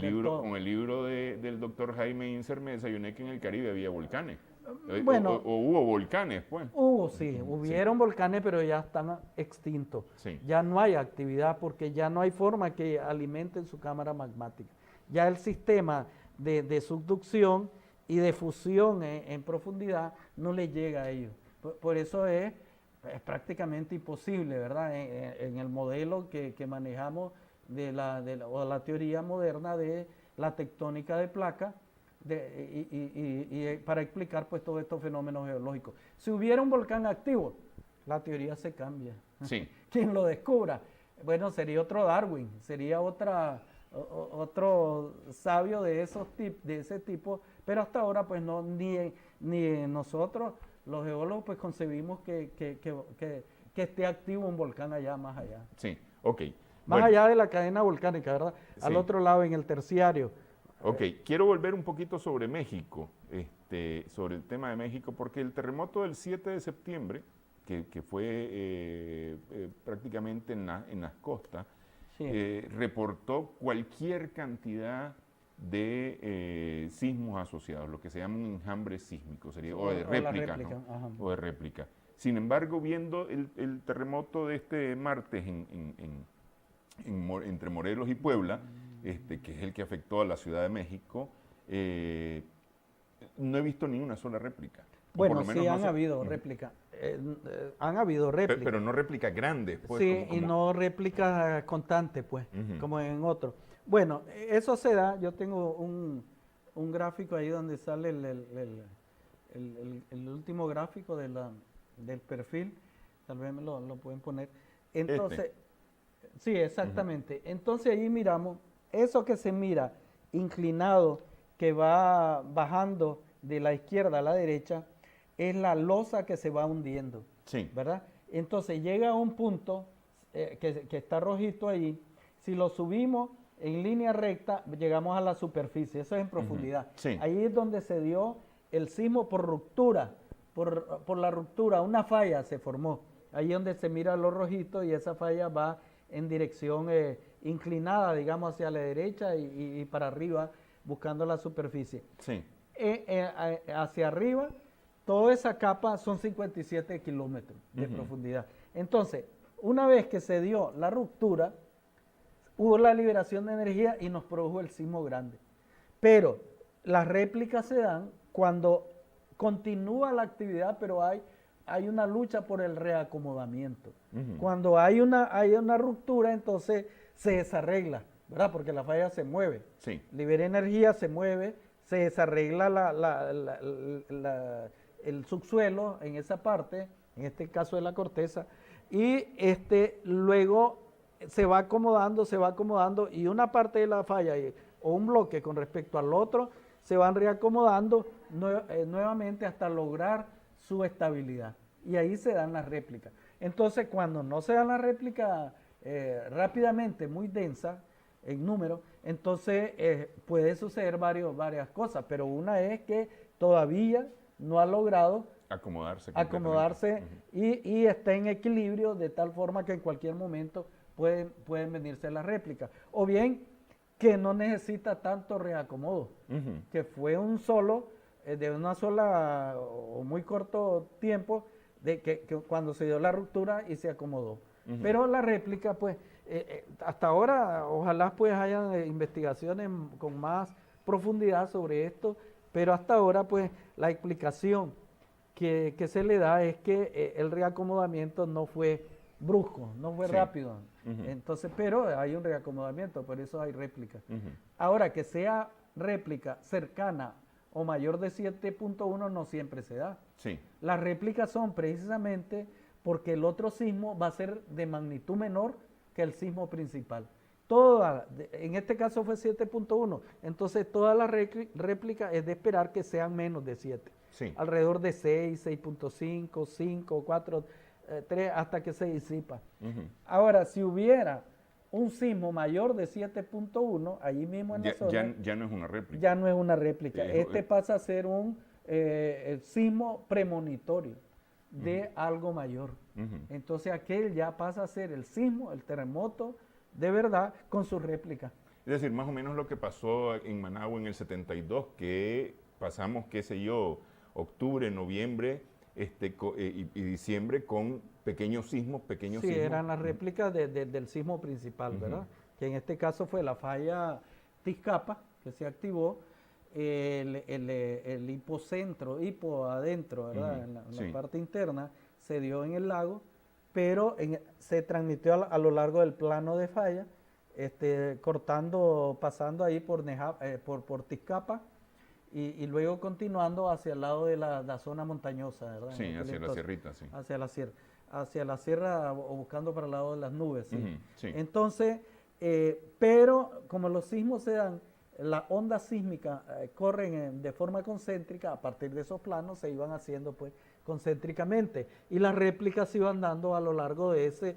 libro del doctor Jaime Inser me desayuné que en el Caribe había volcanes. Bueno, o hubo volcanes, pues. Hubieron volcanes, pero ya están extintos. Sí. Ya no hay actividad porque ya no hay forma que alimenten su cámara magmática. Ya el sistema de subducción y de fusión en profundidad no le llega a ellos. Por eso es prácticamente imposible, ¿verdad? En el modelo que manejamos o la teoría moderna de la tectónica de placas, para explicar pues todos estos fenómenos geológicos. Si hubiera un volcán activo, la teoría se cambia. Sí. Quien lo descubra, bueno, sería otro Darwin, sería otro sabio de ese tipo, pero hasta ahora pues no, ni nosotros, los geólogos, pues concebimos que esté activo un volcán allá, más allá. Sí, ok. Más allá de la cadena volcánica, ¿verdad? Al Sí. otro lado, en el terciario. Ok, quiero volver un poquito sobre México, sobre el tema de México, porque el terremoto del 7 de septiembre, que fue prácticamente en las costas, Sí. reportó cualquier cantidad de sismos asociados, lo que se llama un enjambre sísmico, sería, o de la réplica, réplica, ¿no? ajá. O de réplica. Sin embargo, viendo el terremoto de este martes entre Morelos y Puebla, que es el que afectó a la Ciudad de México, no he visto ni una sola réplica. Bueno, sí han habido réplicas. Han habido réplicas. Pero no réplicas grandes, pues. Sí, y no réplicas constantes, pues, como en otros. Bueno, eso se da, yo tengo un gráfico ahí donde sale el último gráfico del perfil, tal vez me lo pueden poner. Entonces, sí, exactamente. Entonces ahí miramos, eso que se mira inclinado, que va bajando de la izquierda a la derecha, es la losa que se va hundiendo, Sí. ¿verdad? Entonces llega a un punto que está rojito ahí, si lo subimos en línea recta, llegamos a la superficie, eso es en profundidad. Sí. Ahí es donde se dio el sismo por ruptura, por la ruptura, una falla se formó. Ahí es donde se mira lo rojito y esa falla va en dirección inclinada, digamos, hacia la derecha y para arriba, buscando la superficie. Sí. Hacia arriba, toda esa capa son 57 kilómetros de profundidad. Entonces, una vez que se dio la ruptura, hubo la liberación de energía y nos produjo el sismo grande. Pero las réplicas se dan cuando continúa la actividad, pero hay una lucha por el reacomodamiento. Cuando hay una ruptura, entonces se desarregla, ¿verdad? Porque la falla se mueve. Sí. Libera energía, se mueve, se desarregla el subsuelo en esa parte, en este caso de la corteza, y luego se va acomodando y una parte de la falla o un bloque con respecto al otro se van reacomodando nuevamente hasta lograr su estabilidad. Y ahí se dan las réplicas. Entonces, cuando no se dan las réplicas rápidamente, muy densas en número, entonces puede suceder varias cosas, pero una es que todavía no ha logrado acomodarse y está en equilibrio de tal forma que en cualquier momento pueden venirse las réplicas. O bien que no necesita tanto reacomodo, que fue de una sola o muy corto tiempo que cuando se dio la ruptura y se acomodó. Pero la réplica, pues, hasta ahora, ojalá pues hayan investigaciones con más profundidad sobre esto, pero hasta ahora, pues, la explicación que se le da es que el reacomodamiento no fue brusco, no fue rápido. Entonces, pero hay un reacomodamiento, por eso hay réplica. Ahora, que sea réplica cercana o mayor de 7.1 no siempre se da. Sí. Las réplicas son precisamente porque el otro sismo va a ser de magnitud menor que el sismo principal. En este caso fue 7.1, entonces toda la réplica es de esperar que sean menos de 7. Sí. Alrededor de 6, 6.5, 5, 4, 3 hasta que se disipa. Ujú. Ahora, si hubiera un sismo mayor de 7.1, allí mismo en la zona, Ya no es una réplica. ya no es una réplica. Es- Este pasa a ser un el sismo premonitorio de algo mayor. Ujú. Entonces aquel ya pasa a ser el sismo, el terremoto de verdad con su réplica. Es decir, más o menos lo que pasó en Managua en el 72, que pasamos, qué sé yo, octubre, noviembre y diciembre con pequeños sismos. Sí, eran las réplicas del sismo principal, ¿verdad? Que en este caso fue la falla Tizcapa, que se activó, el hipocentro, hipo adentro, ¿verdad? Ujú, En la sí. parte interna, se dio en el lago, pero se transmitió a lo largo del plano de falla, pasando ahí por Tizcapa y luego continuando hacia el lado de la zona montañosa, ¿verdad? Sí, En aquel hacia la entonces. sierrita, sí. Hacia la sierra o buscando para el lado de las nubes. ¿sí? Ujú, sí. Entonces, pero como los sismos se dan, las ondas sísmicas corren de forma concéntrica, a partir de esos planos se iban haciendo pues concéntricamente y las réplicas se iban dando a lo largo de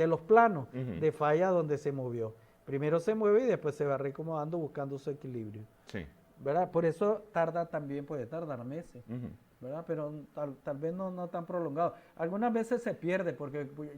los planos Ujú. de falla donde se movió. Primero se mueve y después se va reacomodando buscando su equilibrio. Sí. ¿Verdad? Por eso puede tardar meses. Ujú. ¿Verdad? Pero tal vez no tan prolongado. Algunas veces se pierde porque pues,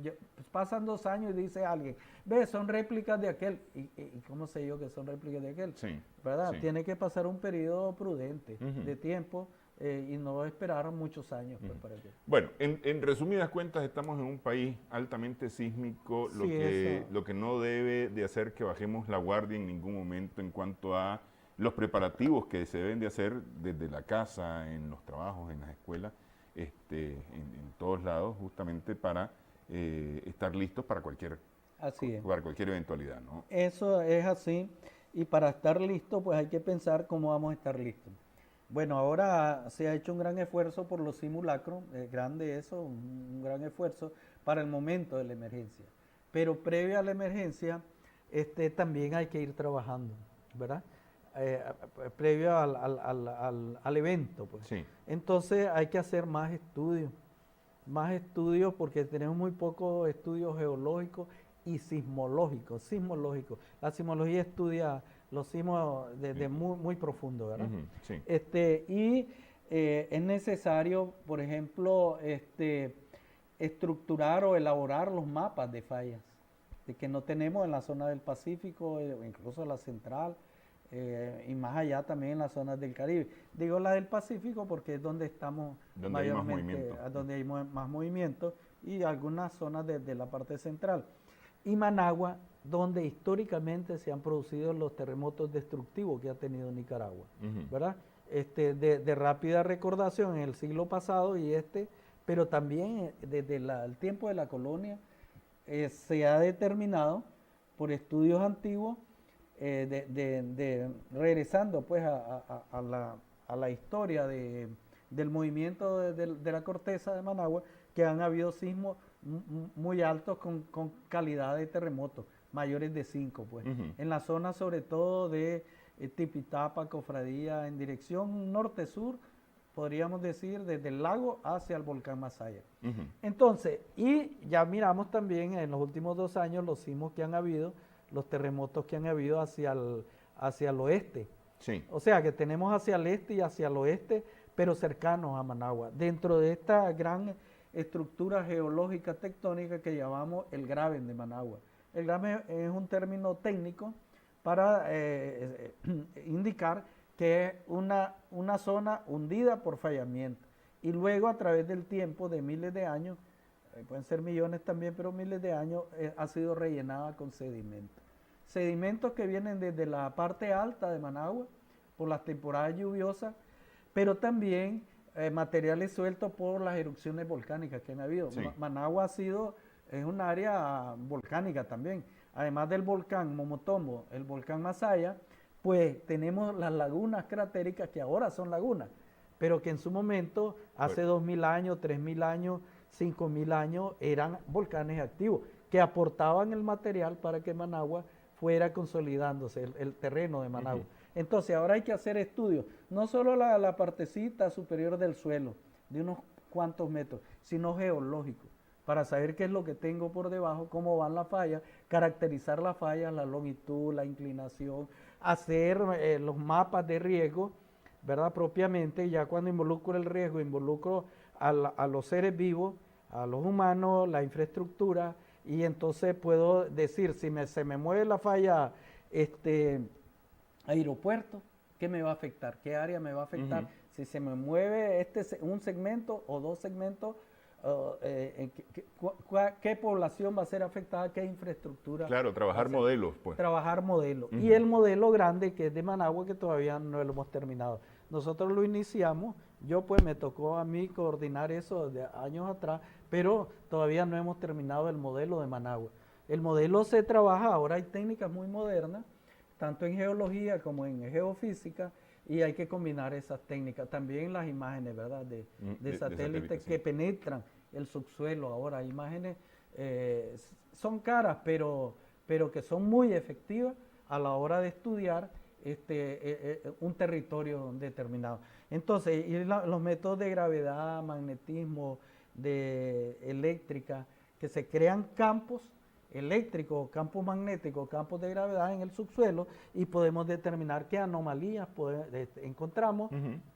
pasan 2 años y dice alguien, ve, son réplicas de aquel. ¿Y cómo sé yo que son réplicas de aquel? Sí, ¿Verdad? sí. Tiene que pasar un periodo prudente Ujú. de tiempo y no esperar muchos años pues, para que... Bueno, en resumidas cuentas, estamos en un país altamente sísmico, Sí, eso. lo que no debe de hacer que bajemos la guardia en ningún momento en cuanto a los preparativos que se deben de hacer desde la casa, en los trabajos, en las escuelas, en todos lados, justamente para estar listos para Así es. cualquier eventualidad, ¿no? Eso es así. Y para estar listo, pues hay que pensar cómo vamos a estar listos. Bueno, ahora se ha hecho un gran esfuerzo por los simulacros, es grande eso, un gran esfuerzo para el momento de la emergencia. Pero previo a la emergencia, también hay que ir trabajando, ¿verdad? Previo al evento, pues. Sí. Entonces hay que hacer más estudios porque tenemos muy pocos estudios geológicos y sismológicos. La sismología estudia los sismos desde muy profundo, ¿verdad? Ujú, sí. Es necesario, por ejemplo, estructurar o elaborar los mapas de fallas de que no tenemos en la zona del Pacífico, incluso la central, y más allá también en las zonas del Caribe. Digo la del Pacífico porque es donde estamos Donde hay más mayormente, movimiento. donde hay más movimiento, y algunas zonas de la parte central. Y Managua, donde históricamente se han producido los terremotos destructivos que ha tenido Nicaragua, Ujú. ¿verdad? De rápida recordación en el siglo pasado pero también desde el tiempo de la colonia se ha determinado por estudios antiguos, regresando pues a la historia del movimiento de la corteza de Managua, que han habido sismos muy altos con calidad de terremotos, mayores de 5 pues. Ujú. En la zona sobre todo de Tipitapa, Cofradía, en dirección norte-sur, podríamos decir desde el lago hacia el volcán Masaya. Ujú. Entonces, y ya miramos también en los últimos 2 años los sismos que han habido, los terremotos que han habido hacia el oeste. Sí. O sea que tenemos hacia el este y hacia el oeste, pero cercanos a Managua, dentro de esta gran estructura geológica tectónica que llamamos el Graben de Managua. El Graben es un término técnico para indicar que es una zona hundida por fallamiento. Y luego a través del tiempo, de miles de años, pueden ser millones también, pero miles de años, ha sido rellenada con sedimentos. Sedimentos que vienen desde la parte alta de Managua, por las temporadas lluviosas, pero también materiales sueltos por las erupciones volcánicas que han habido. Sí. Managua es un área volcánica también. Además del volcán Momotombo, el volcán Masaya, pues tenemos las lagunas cratéricas que ahora son lagunas, pero que en su momento, hace 2000 años, 3000 años, 5000 años, eran volcanes activos, que aportaban el material para que Managua fuera consolidándose, el terreno de Managua. Entonces ahora hay que hacer estudios, no solo la partecita superior del suelo, de unos cuántos metros, sino geológico, para saber qué es lo que tengo por debajo, cómo van las fallas, caracterizar las fallas, la longitud, la inclinación, hacer los mapas de riesgo, ¿verdad? Propiamente, ya cuando involucro el riesgo, involucro a los seres vivos, a los humanos, la infraestructura, y entonces puedo decir, si se me mueve la falla aeropuerto, ¿qué me va a afectar? ¿Qué área me va a afectar? Si se me mueve un segmento o dos segmentos, ¿qué población va a ser afectada? ¿Qué infraestructura? Claro, trabajar modelos, pues. Trabajar modelos. Y el modelo grande, que es de Managua, que todavía no lo hemos terminado. Nosotros lo iniciamos, yo pues me tocó a mí coordinar eso de años atrás, pero todavía no hemos terminado el modelo de Managua. El modelo se trabaja, ahora hay técnicas muy modernas, tanto en geología como en geofísica, y hay que combinar esas técnicas. También las imágenes, ¿verdad? De satélites que penetran el subsuelo. Ahora, imágenes son caras, pero que son muy efectivas a la hora de estudiar un territorio determinado. Entonces, y los métodos de gravedad, magnetismo, de eléctrica, que se crean campos eléctricos, campos magnéticos, campos de gravedad en el subsuelo, y podemos determinar qué anomalías encontramos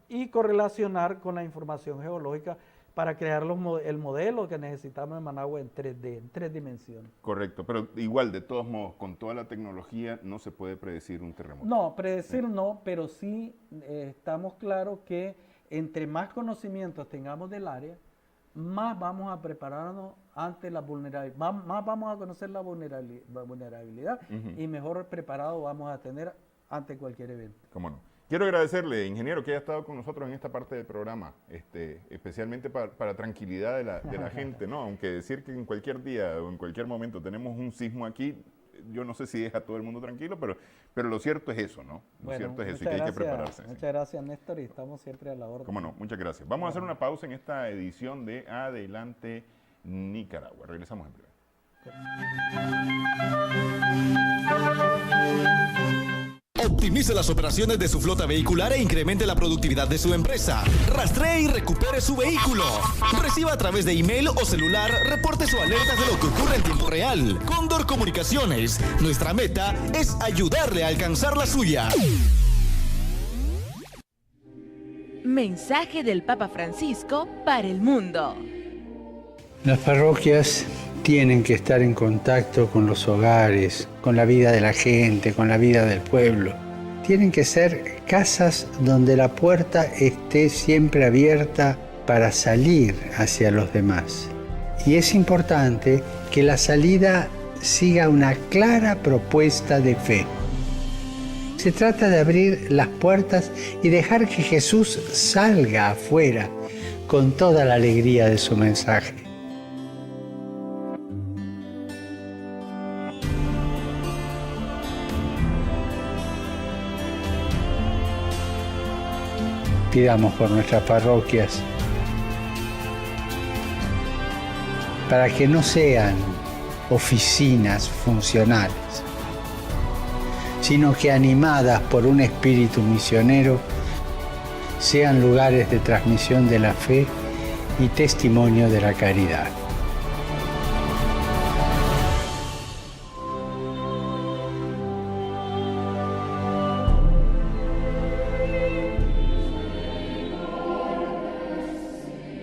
y correlacionar con la información geológica para crear el modelo que necesitamos en Managua en 3D, en 3 dimensiones. Correcto, pero igual, de todos modos, con toda la tecnología no se puede predecir un terremoto. No, predecir no, pero sí estamos claros que entre más conocimientos tengamos del área, más vamos a prepararnos ante la vulnerabilidad, más vamos a conocer la vulnerabilidad y mejor preparado vamos a tener ante cualquier evento. ¿Cómo no? Quiero agradecerle, ingeniero, que haya estado con nosotros en esta parte del programa, especialmente para tranquilidad de la gente, ¿no? Aunque decir que en cualquier día o en cualquier momento tenemos un sismo aquí, yo no sé si deja a todo el mundo tranquilo, pero lo cierto es eso, ¿no? Lo cierto es eso, y que hay que prepararse. Muchas gracias, Néstor, y estamos siempre a la orden. Cómo no, muchas gracias. Vamos a hacer una pausa en esta edición de Adelante Nicaragua. Regresamos en breve. Optimice las operaciones de su flota vehicular e incremente la productividad de su empresa. Rastree y recupere su vehículo. Reciba a través de email o celular reportes o alertas de lo que ocurre en tiempo real. Cóndor Comunicaciones. Nuestra meta es ayudarle a alcanzar la suya. Mensaje del Papa Francisco para el mundo. Las parroquias tienen que estar en contacto con los hogares, con la vida de la gente, con la vida del pueblo. Tienen que ser casas donde la puerta esté siempre abierta para salir hacia los demás. Y es importante que la salida siga una clara propuesta de fe. Se trata de abrir las puertas y dejar que Jesús salga afuera con toda la alegría de su mensaje. Pidamos por nuestras parroquias para que no sean oficinas funcionales, sino que animadas por un espíritu misionero sean lugares de transmisión de la fe y testimonio de la caridad.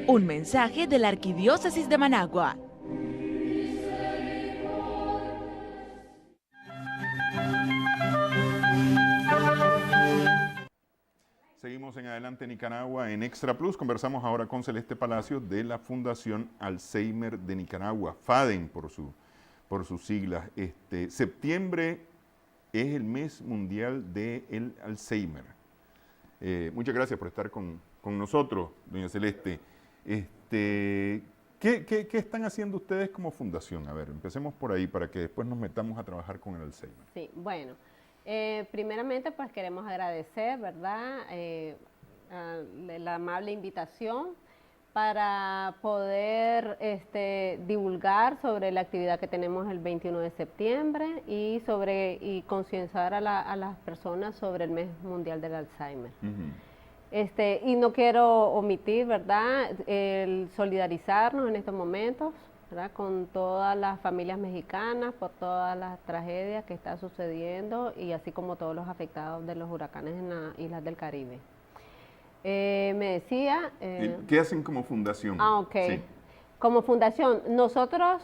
Un mensaje de la Arquidiócesis de Managua. Seguimos en Adelante Nicaragua en Extra Plus. Conversamos ahora con Celeste Palacios de la Fundación Alzheimer de Nicaragua, FADEN por sus siglas. Septiembre es el mes mundial del Alzheimer. Muchas gracias por estar con nosotros, doña Celeste. ¿Qué están haciendo ustedes como fundación? A ver, empecemos por ahí para que después nos metamos a trabajar con el Alzheimer. Sí, bueno, primeramente pues queremos agradecer, ¿verdad?, la amable invitación para poder divulgar sobre la actividad que tenemos el 21 de septiembre y concienciar a las personas sobre el mes mundial del Alzheimer. Y no quiero omitir, ¿verdad?, el solidarizarnos en estos momentos, ¿verdad?, con todas las familias mexicanas por todas las tragedias que está sucediendo y así como todos los afectados de los huracanes en las islas del Caribe. Me decía... ¿Qué hacen como fundación? Ok. Sí. Como fundación, nosotros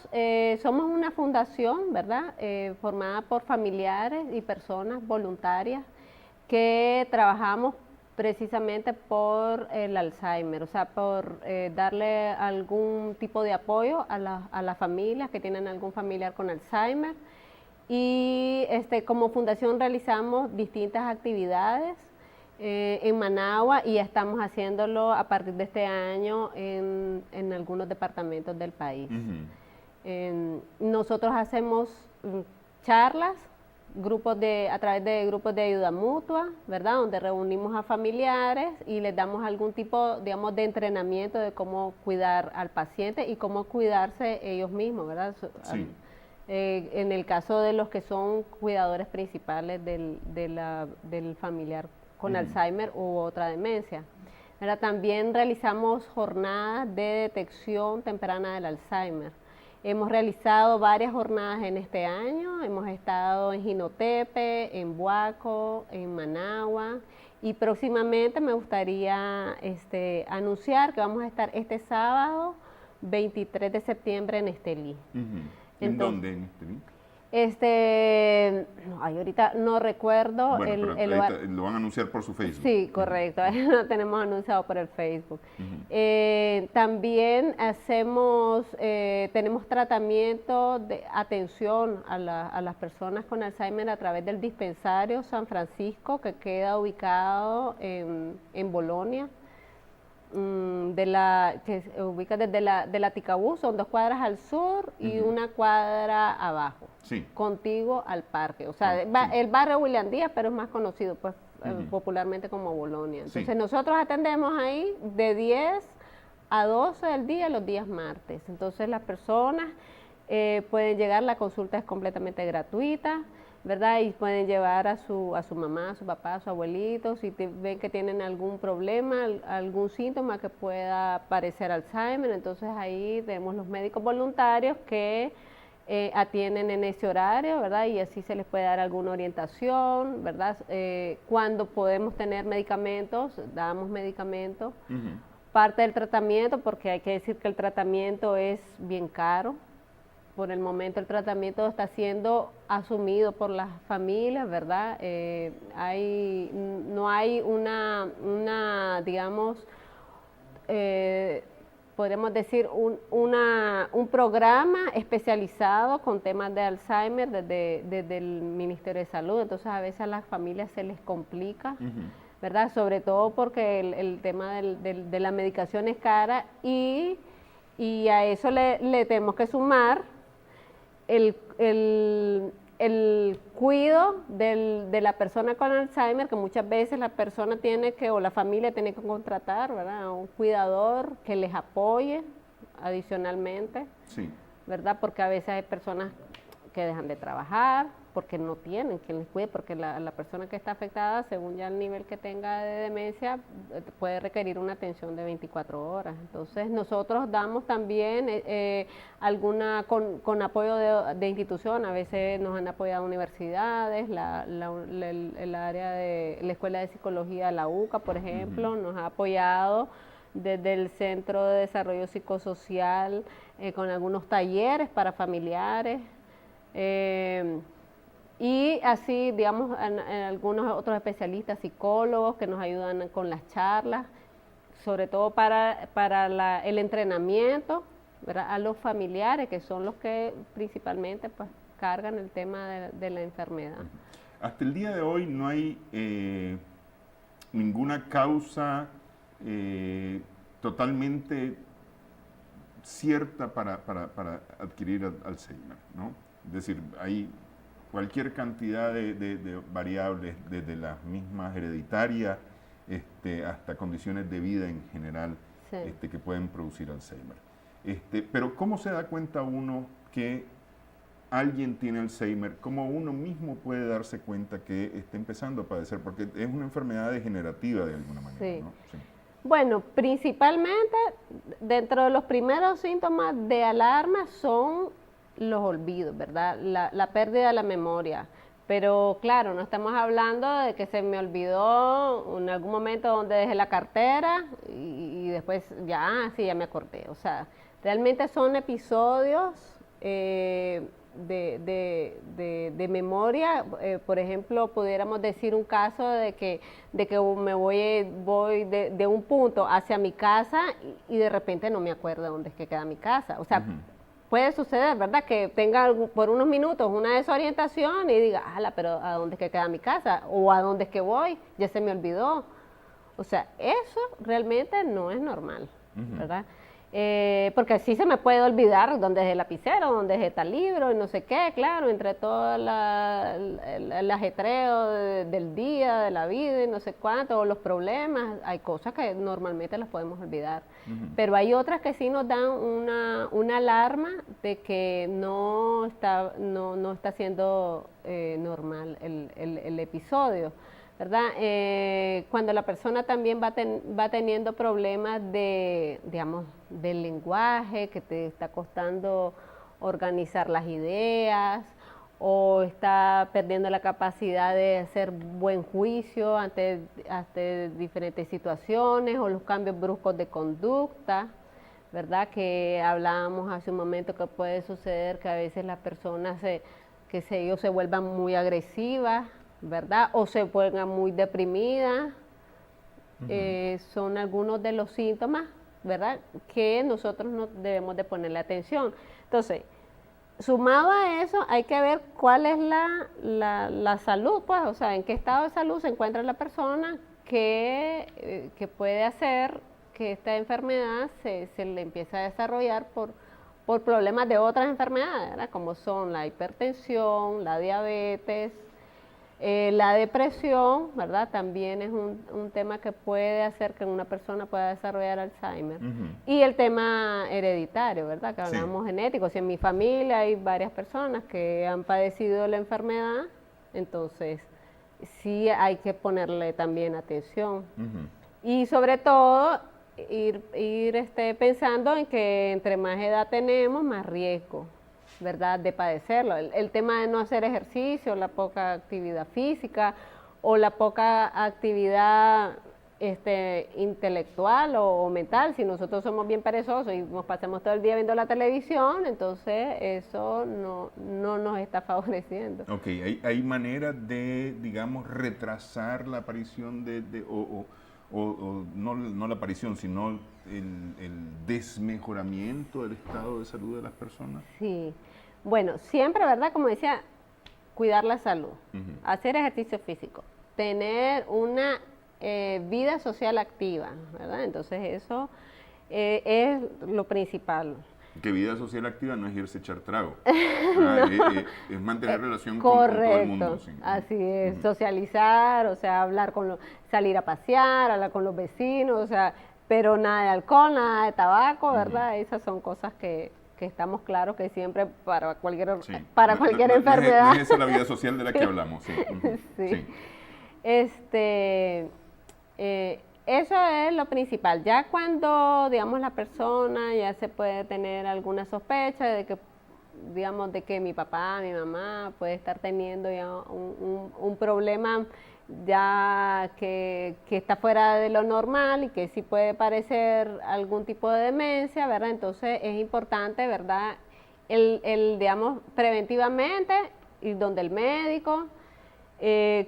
somos una fundación, ¿verdad?, formada por familiares y personas voluntarias que trabajamos precisamente por el Alzheimer, o sea, por darle algún tipo de apoyo a las familias que tienen algún familiar con Alzheimer. Y como fundación realizamos distintas actividades en Managua y estamos haciéndolo a partir de este año en algunos departamentos del país. Nosotros hacemos charlas, a través de grupos de ayuda mutua, ¿verdad?, donde reunimos a familiares y les damos algún tipo, digamos, de entrenamiento de cómo cuidar al paciente y cómo cuidarse ellos mismos, ¿verdad? Sí. En el caso de los que son cuidadores principales del familiar con Alzheimer u otra demencia, ¿verdad? También realizamos jornadas de detección temprana del Alzheimer. Hemos realizado varias jornadas en este año, hemos estado en Jinotepe, en Buaco, en Managua y próximamente me gustaría anunciar que vamos a estar este sábado 23 de septiembre en Estelí. ¿En dónde en Estelí? Ahorita no recuerdo el lugar. Lo van a anunciar por su Facebook. Sí, correcto, lo tenemos anunciado por el Facebook. También tenemos tratamiento de atención a las personas con Alzheimer a través del dispensario San Francisco, que queda ubicado en Bolonia. Que se ubica desde la Ticabú, son 2 cuadras al sur y 1 cuadra abajo, contiguo al parque. O sea, el barrio William Díaz, pero es más conocido pues popularmente como Bolonia. Entonces nosotros atendemos ahí de 10 a 12 del día los días martes. Entonces las personas pueden llegar, la consulta es completamente gratuita, ¿verdad? Y pueden llevar a su mamá, a su papá, a su abuelito, si ven que tienen algún problema, algún síntoma que pueda parecer Alzheimer, entonces ahí tenemos los médicos voluntarios que atienden en ese horario, ¿verdad? Y así se les puede dar alguna orientación, ¿verdad? Cuando podemos tener medicamentos, damos medicamentos, parte del tratamiento, porque hay que decir que el tratamiento es bien caro. Por el momento el tratamiento está siendo asumido por las familias, ¿verdad? No hay una digamos, podríamos decir, un programa especializado con temas de Alzheimer desde el Ministerio de Salud. Entonces a veces a las familias se les complica, ¿verdad? Sobre todo porque el tema de la medicación es cara y a eso le tenemos que sumar el cuidado de la persona con Alzheimer, que muchas veces la persona o la familia tiene que contratar, ¿verdad?, a un cuidador que les apoye adicionalmente, ¿verdad?, porque a veces hay personas que dejan de trabajar porque no tienen quien les cuide, porque la persona que está afectada, según ya el nivel que tenga de demencia, puede requerir una atención de 24 horas. Entonces nosotros damos también con apoyo de institución, a veces nos han apoyado universidades, el área de la Escuela de Psicología, la UCA, por ejemplo, nos ha apoyado desde el Centro de Desarrollo Psicosocial con algunos talleres para familiares. Y así, digamos, en algunos otros especialistas, psicólogos que nos ayudan con las charlas, sobre todo para el entrenamiento, ¿verdad?, a los familiares, que son los que principalmente pues cargan el tema de la enfermedad. Hasta el día de hoy no hay ninguna causa totalmente cierta para adquirir Alzheimer, ¿no? Es decir, hay cualquier cantidad de variables, desde las mismas hereditarias hasta condiciones de vida en general, que pueden producir Alzheimer. Pero ¿cómo se da cuenta uno que alguien tiene Alzheimer, ¿cómo uno mismo puede darse cuenta que está empezando a padecer? Porque es una enfermedad degenerativa de alguna manera, Sí. ¿no? Sí. Bueno, principalmente dentro de los primeros síntomas de alarma son los olvidos, ¿verdad? La pérdida de la memoria. Pero claro, no estamos hablando de que se me olvidó en algún momento donde dejé la cartera y después ya, sí, ya me acordé. O sea, realmente son episodios de memoria. Por ejemplo, pudiéramos decir un caso de que me voy de un punto hacia mi casa y de repente no me acuerdo dónde es que queda mi casa. O sea, puede suceder, ¿verdad? Que tenga por unos minutos una desorientación y diga, ala, pero ¿a dónde es que queda mi casa? O ¿a dónde es que voy? Ya se me olvidó. O sea, eso realmente no es normal, ¿verdad? Porque sí se me puede olvidar dónde es el lapicero, dónde es tal libro y no sé qué, claro, entre todo el ajetreo del día, de la vida y no sé cuánto, o los problemas, hay cosas que normalmente las podemos olvidar. Pero hay otras que sí nos dan una alarma de que no está siendo normal el episodio, ¿verdad? Cuando la persona también va teniendo problemas del lenguaje, que te está costando organizar las ideas, o está perdiendo la capacidad de hacer buen juicio ante diferentes situaciones, o los cambios bruscos de conducta, ¿verdad? Que hablábamos hace un momento que puede suceder que a veces las personas se vuelvan muy agresivas, ¿verdad? O se pongan muy deprimidas. Son algunos de los síntomas, ¿verdad? Que nosotros no debemos de ponerle atención. Entonces, sumado a eso, hay que ver cuál es la salud, pues, o sea, en qué estado de salud se encuentra la persona que puede hacer que esta enfermedad se le empiece a desarrollar por problemas de otras enfermedades, ¿verdad? Como son la hipertensión, la diabetes, la depresión, ¿verdad? También es un tema que puede hacer que una persona pueda desarrollar Alzheimer. Y el tema hereditario, ¿verdad? Que hablamos genético. Si en mi familia hay varias personas que han padecido la enfermedad, entonces sí hay que ponerle también atención. Y sobre todo ir pensando en que entre más edad tenemos, más riesgo, ¿verdad?, de padecerlo. El tema de no hacer ejercicio, la poca actividad física o la poca actividad intelectual o mental. Si nosotros somos bien perezosos y nos pasamos todo el día viendo la televisión, entonces eso no nos está favoreciendo. Ok, hay maneras de, digamos, retrasar la aparición no la aparición, sino el desmejoramiento del estado de salud de las personas. Sí, bueno, siempre, ¿verdad? Como decía, cuidar la salud, hacer ejercicio físico, tener una vida social activa, ¿verdad? Entonces eso es lo principal. Que vida social activa no es irse a echar trago, es mantener relación con todo el mundo. Sí. Así es, socializar, o sea, salir a pasear, hablar con los vecinos, o sea, pero nada de alcohol, nada de tabaco, ¿verdad? Esas son cosas que estamos claros que siempre para cualquier enfermedad. No es esa la vida social de la que hablamos. Sí. Sí. Eso es lo principal. Ya cuando, digamos, la persona ya se puede tener alguna sospecha de que, digamos, de que mi papá, mi mamá puede estar teniendo ya un problema ya que está fuera de lo normal y que sí puede parecer algún tipo de demencia, ¿verdad? Entonces es importante, ¿verdad?, digamos, preventivamente ir donde el médico,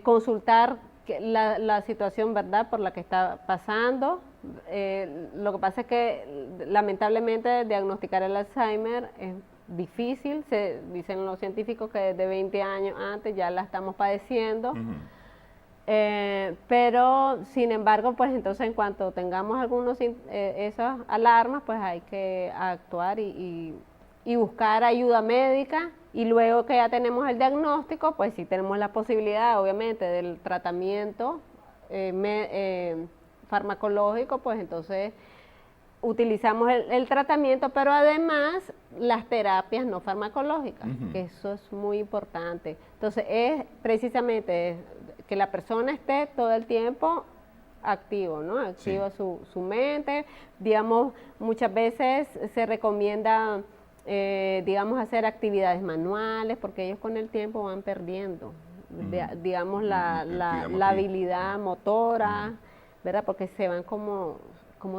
consultar la situación, ¿verdad?, por la que está pasando. Lo que pasa es que lamentablemente diagnosticar el Alzheimer es difícil. Dicen los científicos que desde 20 años antes ya la estamos padeciendo. Pero sin embargo, pues entonces en cuanto tengamos esas alarmas, pues hay que actuar y buscar ayuda médica. Y luego que ya tenemos el diagnóstico, pues sí tenemos la posibilidad, obviamente, del tratamiento farmacológico, pues entonces utilizamos el tratamiento, pero además las terapias no farmacológicas, que eso es muy importante. Entonces, es precisamente que la persona esté todo el tiempo activo, ¿no? Activa su mente. Digamos, muchas veces se recomienda, digamos, hacer actividades manuales, porque ellos con el tiempo van perdiendo, digamos, la habilidad motora, ¿verdad? Porque se van como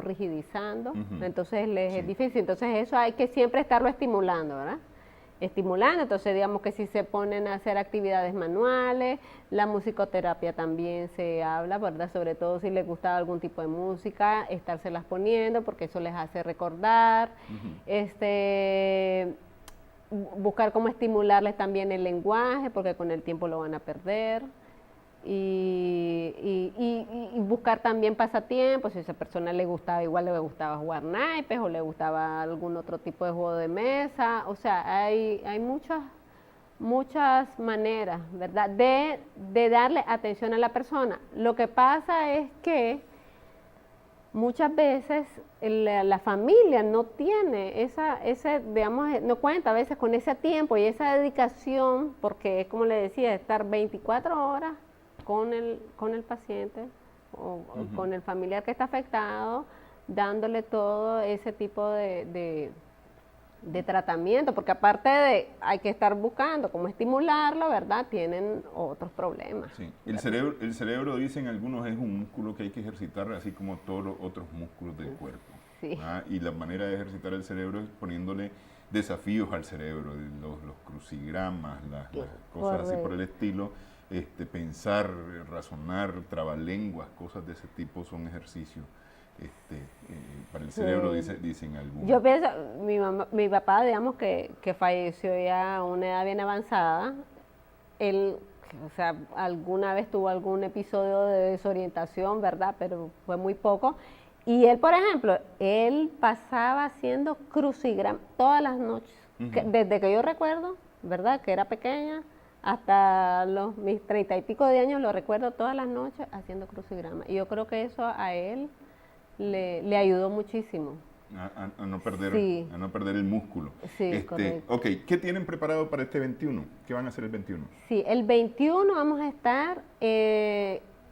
rigidizando, entonces les es difícil. Entonces eso hay que siempre estarlo estimulando, ¿verdad? Estimulando, entonces digamos que si se ponen a hacer actividades manuales, la musicoterapia también se habla, ¿verdad? Sobre todo si les gusta algún tipo de música, estárselas poniendo, porque eso les hace recordar, buscar cómo estimularles también el lenguaje, porque con el tiempo lo van a perder. Y buscar también pasatiempos, si a esa persona igual le gustaba jugar naipes o le gustaba algún otro tipo de juego de mesa, o sea, hay muchas maneras, ¿verdad?, de darle atención a la persona. Lo que pasa es que muchas veces la familia no tiene ese, digamos, no cuenta a veces con ese tiempo y esa dedicación, porque es como le decía, estar 24 horas con el paciente o con el familiar que está afectado, dándole todo ese tipo de tratamiento, porque aparte de hay que estar buscando cómo estimularlo, ¿verdad?, tienen otros problemas. Sí. El cerebro, dicen algunos, es un músculo que hay que ejercitar así como todos los otros músculos del cuerpo. Sí. Y la manera de ejercitar el cerebro es poniéndole desafíos al cerebro, los crucigramas, las cosas así por el estilo. Pensar, razonar, trabalenguas, cosas de ese tipo son ejercicios para el cerebro, dicen algunos. Yo pienso, mi papá, digamos, que falleció ya a una edad bien avanzada, él, o sea, alguna vez tuvo algún episodio de desorientación, ¿verdad?, pero fue muy poco. Y él, por ejemplo, él pasaba haciendo crucigramas todas las noches, desde que yo recuerdo, ¿verdad?, que era pequeña, hasta mis 30 y pico de años, lo recuerdo todas las noches haciendo crucigramas. Y yo creo que eso a él le ayudó muchísimo. A no perder el músculo. Sí, correcto. Ok, ¿qué tienen preparado para este 21? ¿Qué van a hacer el 21? Sí, el 21 vamos a estar,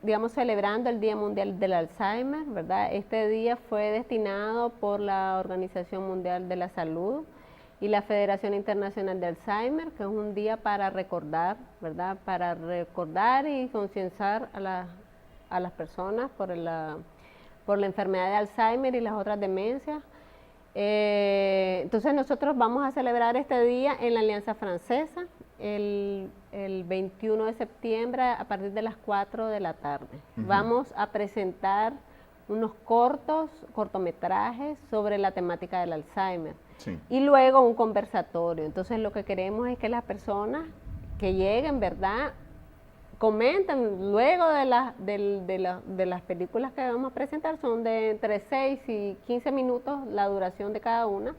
digamos, celebrando el Día Mundial del Alzheimer, ¿verdad? Este día fue destinado por la Organización Mundial de la Salud y la Federación Internacional de Alzheimer, que es un día para recordar, ¿verdad?, para recordar y concienciar a las personas por la enfermedad de Alzheimer y las otras demencias. Entonces nosotros vamos a celebrar este día en la Alianza Francesa el 21 de septiembre a partir de las 4 de la tarde. Vamos a presentar unos cortometrajes sobre la temática del Alzheimer. Sí. Y luego un conversatorio. Entonces lo que queremos es que las personas que lleguen, ¿verdad?, comenten luego de las películas que vamos a presentar, son de entre 6 y 15 minutos la duración de cada una,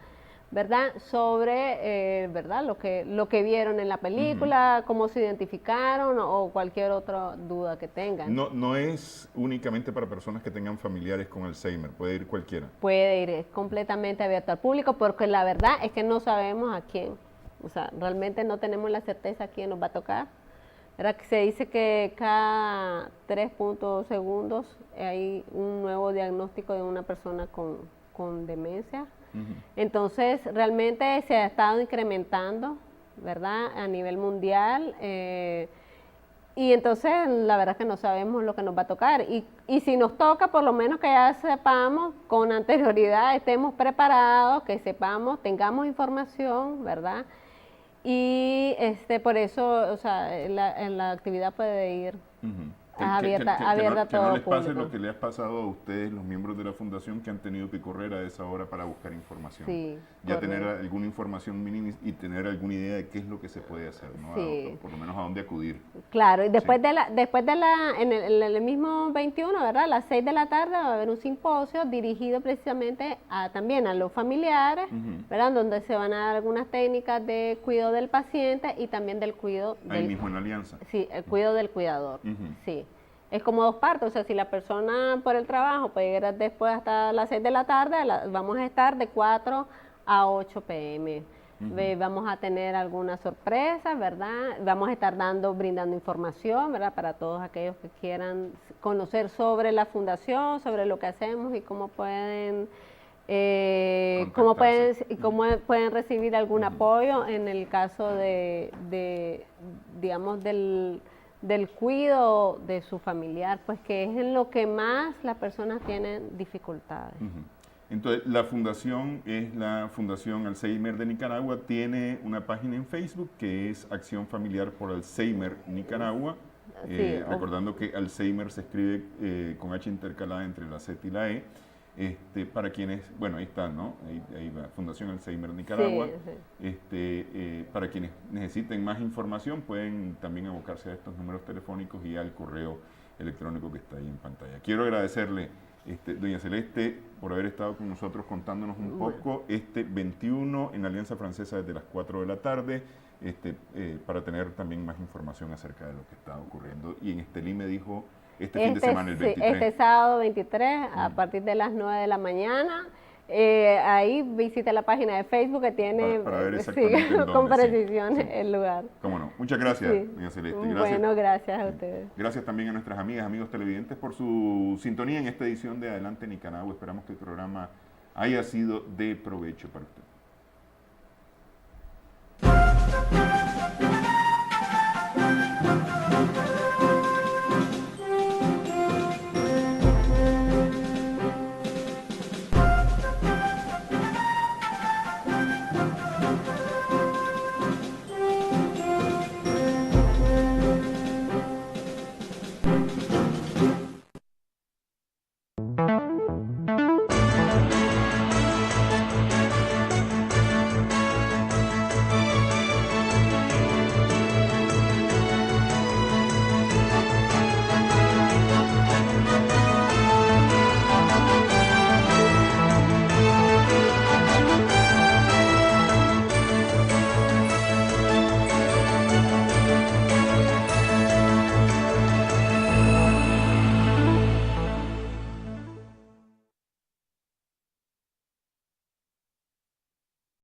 ¿verdad?, sobre ¿verdad?, lo que vieron en la película, cómo se identificaron o cualquier otra duda que tengan. No es únicamente para personas que tengan familiares con Alzheimer, puede ir cualquiera. Puede ir, es completamente abierto al público, porque la verdad es que no sabemos a quién, o sea, realmente no tenemos la certeza a quién nos va a tocar. ¿Verdad? Que se dice que cada 3 segundos hay un nuevo diagnóstico de una persona con demencia. Entonces, realmente se ha estado incrementando, ¿verdad?, a nivel mundial. Y entonces, la verdad es que no sabemos lo que nos va a tocar. Y si nos toca, por lo menos que ya sepamos con anterioridad, estemos preparados, que sepamos, tengamos información, ¿verdad? Y por eso, o sea, la actividad puede ir abierta a todo público. Que no les pase lo que le ha pasado a ustedes, los miembros de la fundación, que han tenido que correr a esa hora para buscar información. Sí, ya correcto. Tener alguna información mínima y tener alguna idea de qué es lo que se puede hacer, ¿no? Sí. Por lo menos a dónde acudir. Claro, y después en el mismo 21, ¿verdad?, a las 6 de la tarde va a haber un simposio dirigido precisamente también a los familiares, ¿verdad?, donde se van a dar algunas técnicas de cuidado del paciente y también del cuidado ahí mismo en la alianza. Sí, el cuidado del cuidador, sí. es como dos partes, o sea, si la persona por el trabajo puede llegar después hasta las 6 de la tarde, vamos a estar de 4 a 8 p.m. Vamos a tener algunas sorpresas, ¿verdad? Vamos a estar brindando información, ¿verdad? Para todos aquellos que quieran conocer sobre la fundación, sobre lo que hacemos y cómo pueden cómo pueden recibir algún apoyo en el caso digamos, del cuidado de su familiar, pues que es en lo que más las personas tienen dificultades. Entonces, la fundación es la Fundación Alzheimer de Nicaragua, tiene una página en Facebook que es Acción Familiar por Alzheimer Nicaragua, recordando que Alzheimer se escribe con H intercalada entre la Z y la E. Para quienes, bueno, ahí está, ¿no? Ahí va, Fundación Alzheimer Nicaragua. Para quienes necesiten más información, pueden también abocarse a estos números telefónicos y al correo electrónico que está ahí en pantalla. Quiero agradecerle, doña Celeste, por haber estado con nosotros contándonos un poco 21 en la Alianza Francesa desde las 4 de la tarde, para tener también más información acerca de lo que está ocurriendo. Y en Estelí me dijo, fin de semana, el 23. Este sábado 23, a partir de las 9 de la mañana. Ahí visite la página de Facebook que tiene para ver exactamente con precisión el lugar. Cómo no. Muchas gracias, doña Celeste. Gracias. Bueno, gracias a ustedes. Gracias también a nuestras amigas, amigos televidentes por su sintonía en esta edición de Adelante Nicaragua. Esperamos que el programa haya sido de provecho para usted.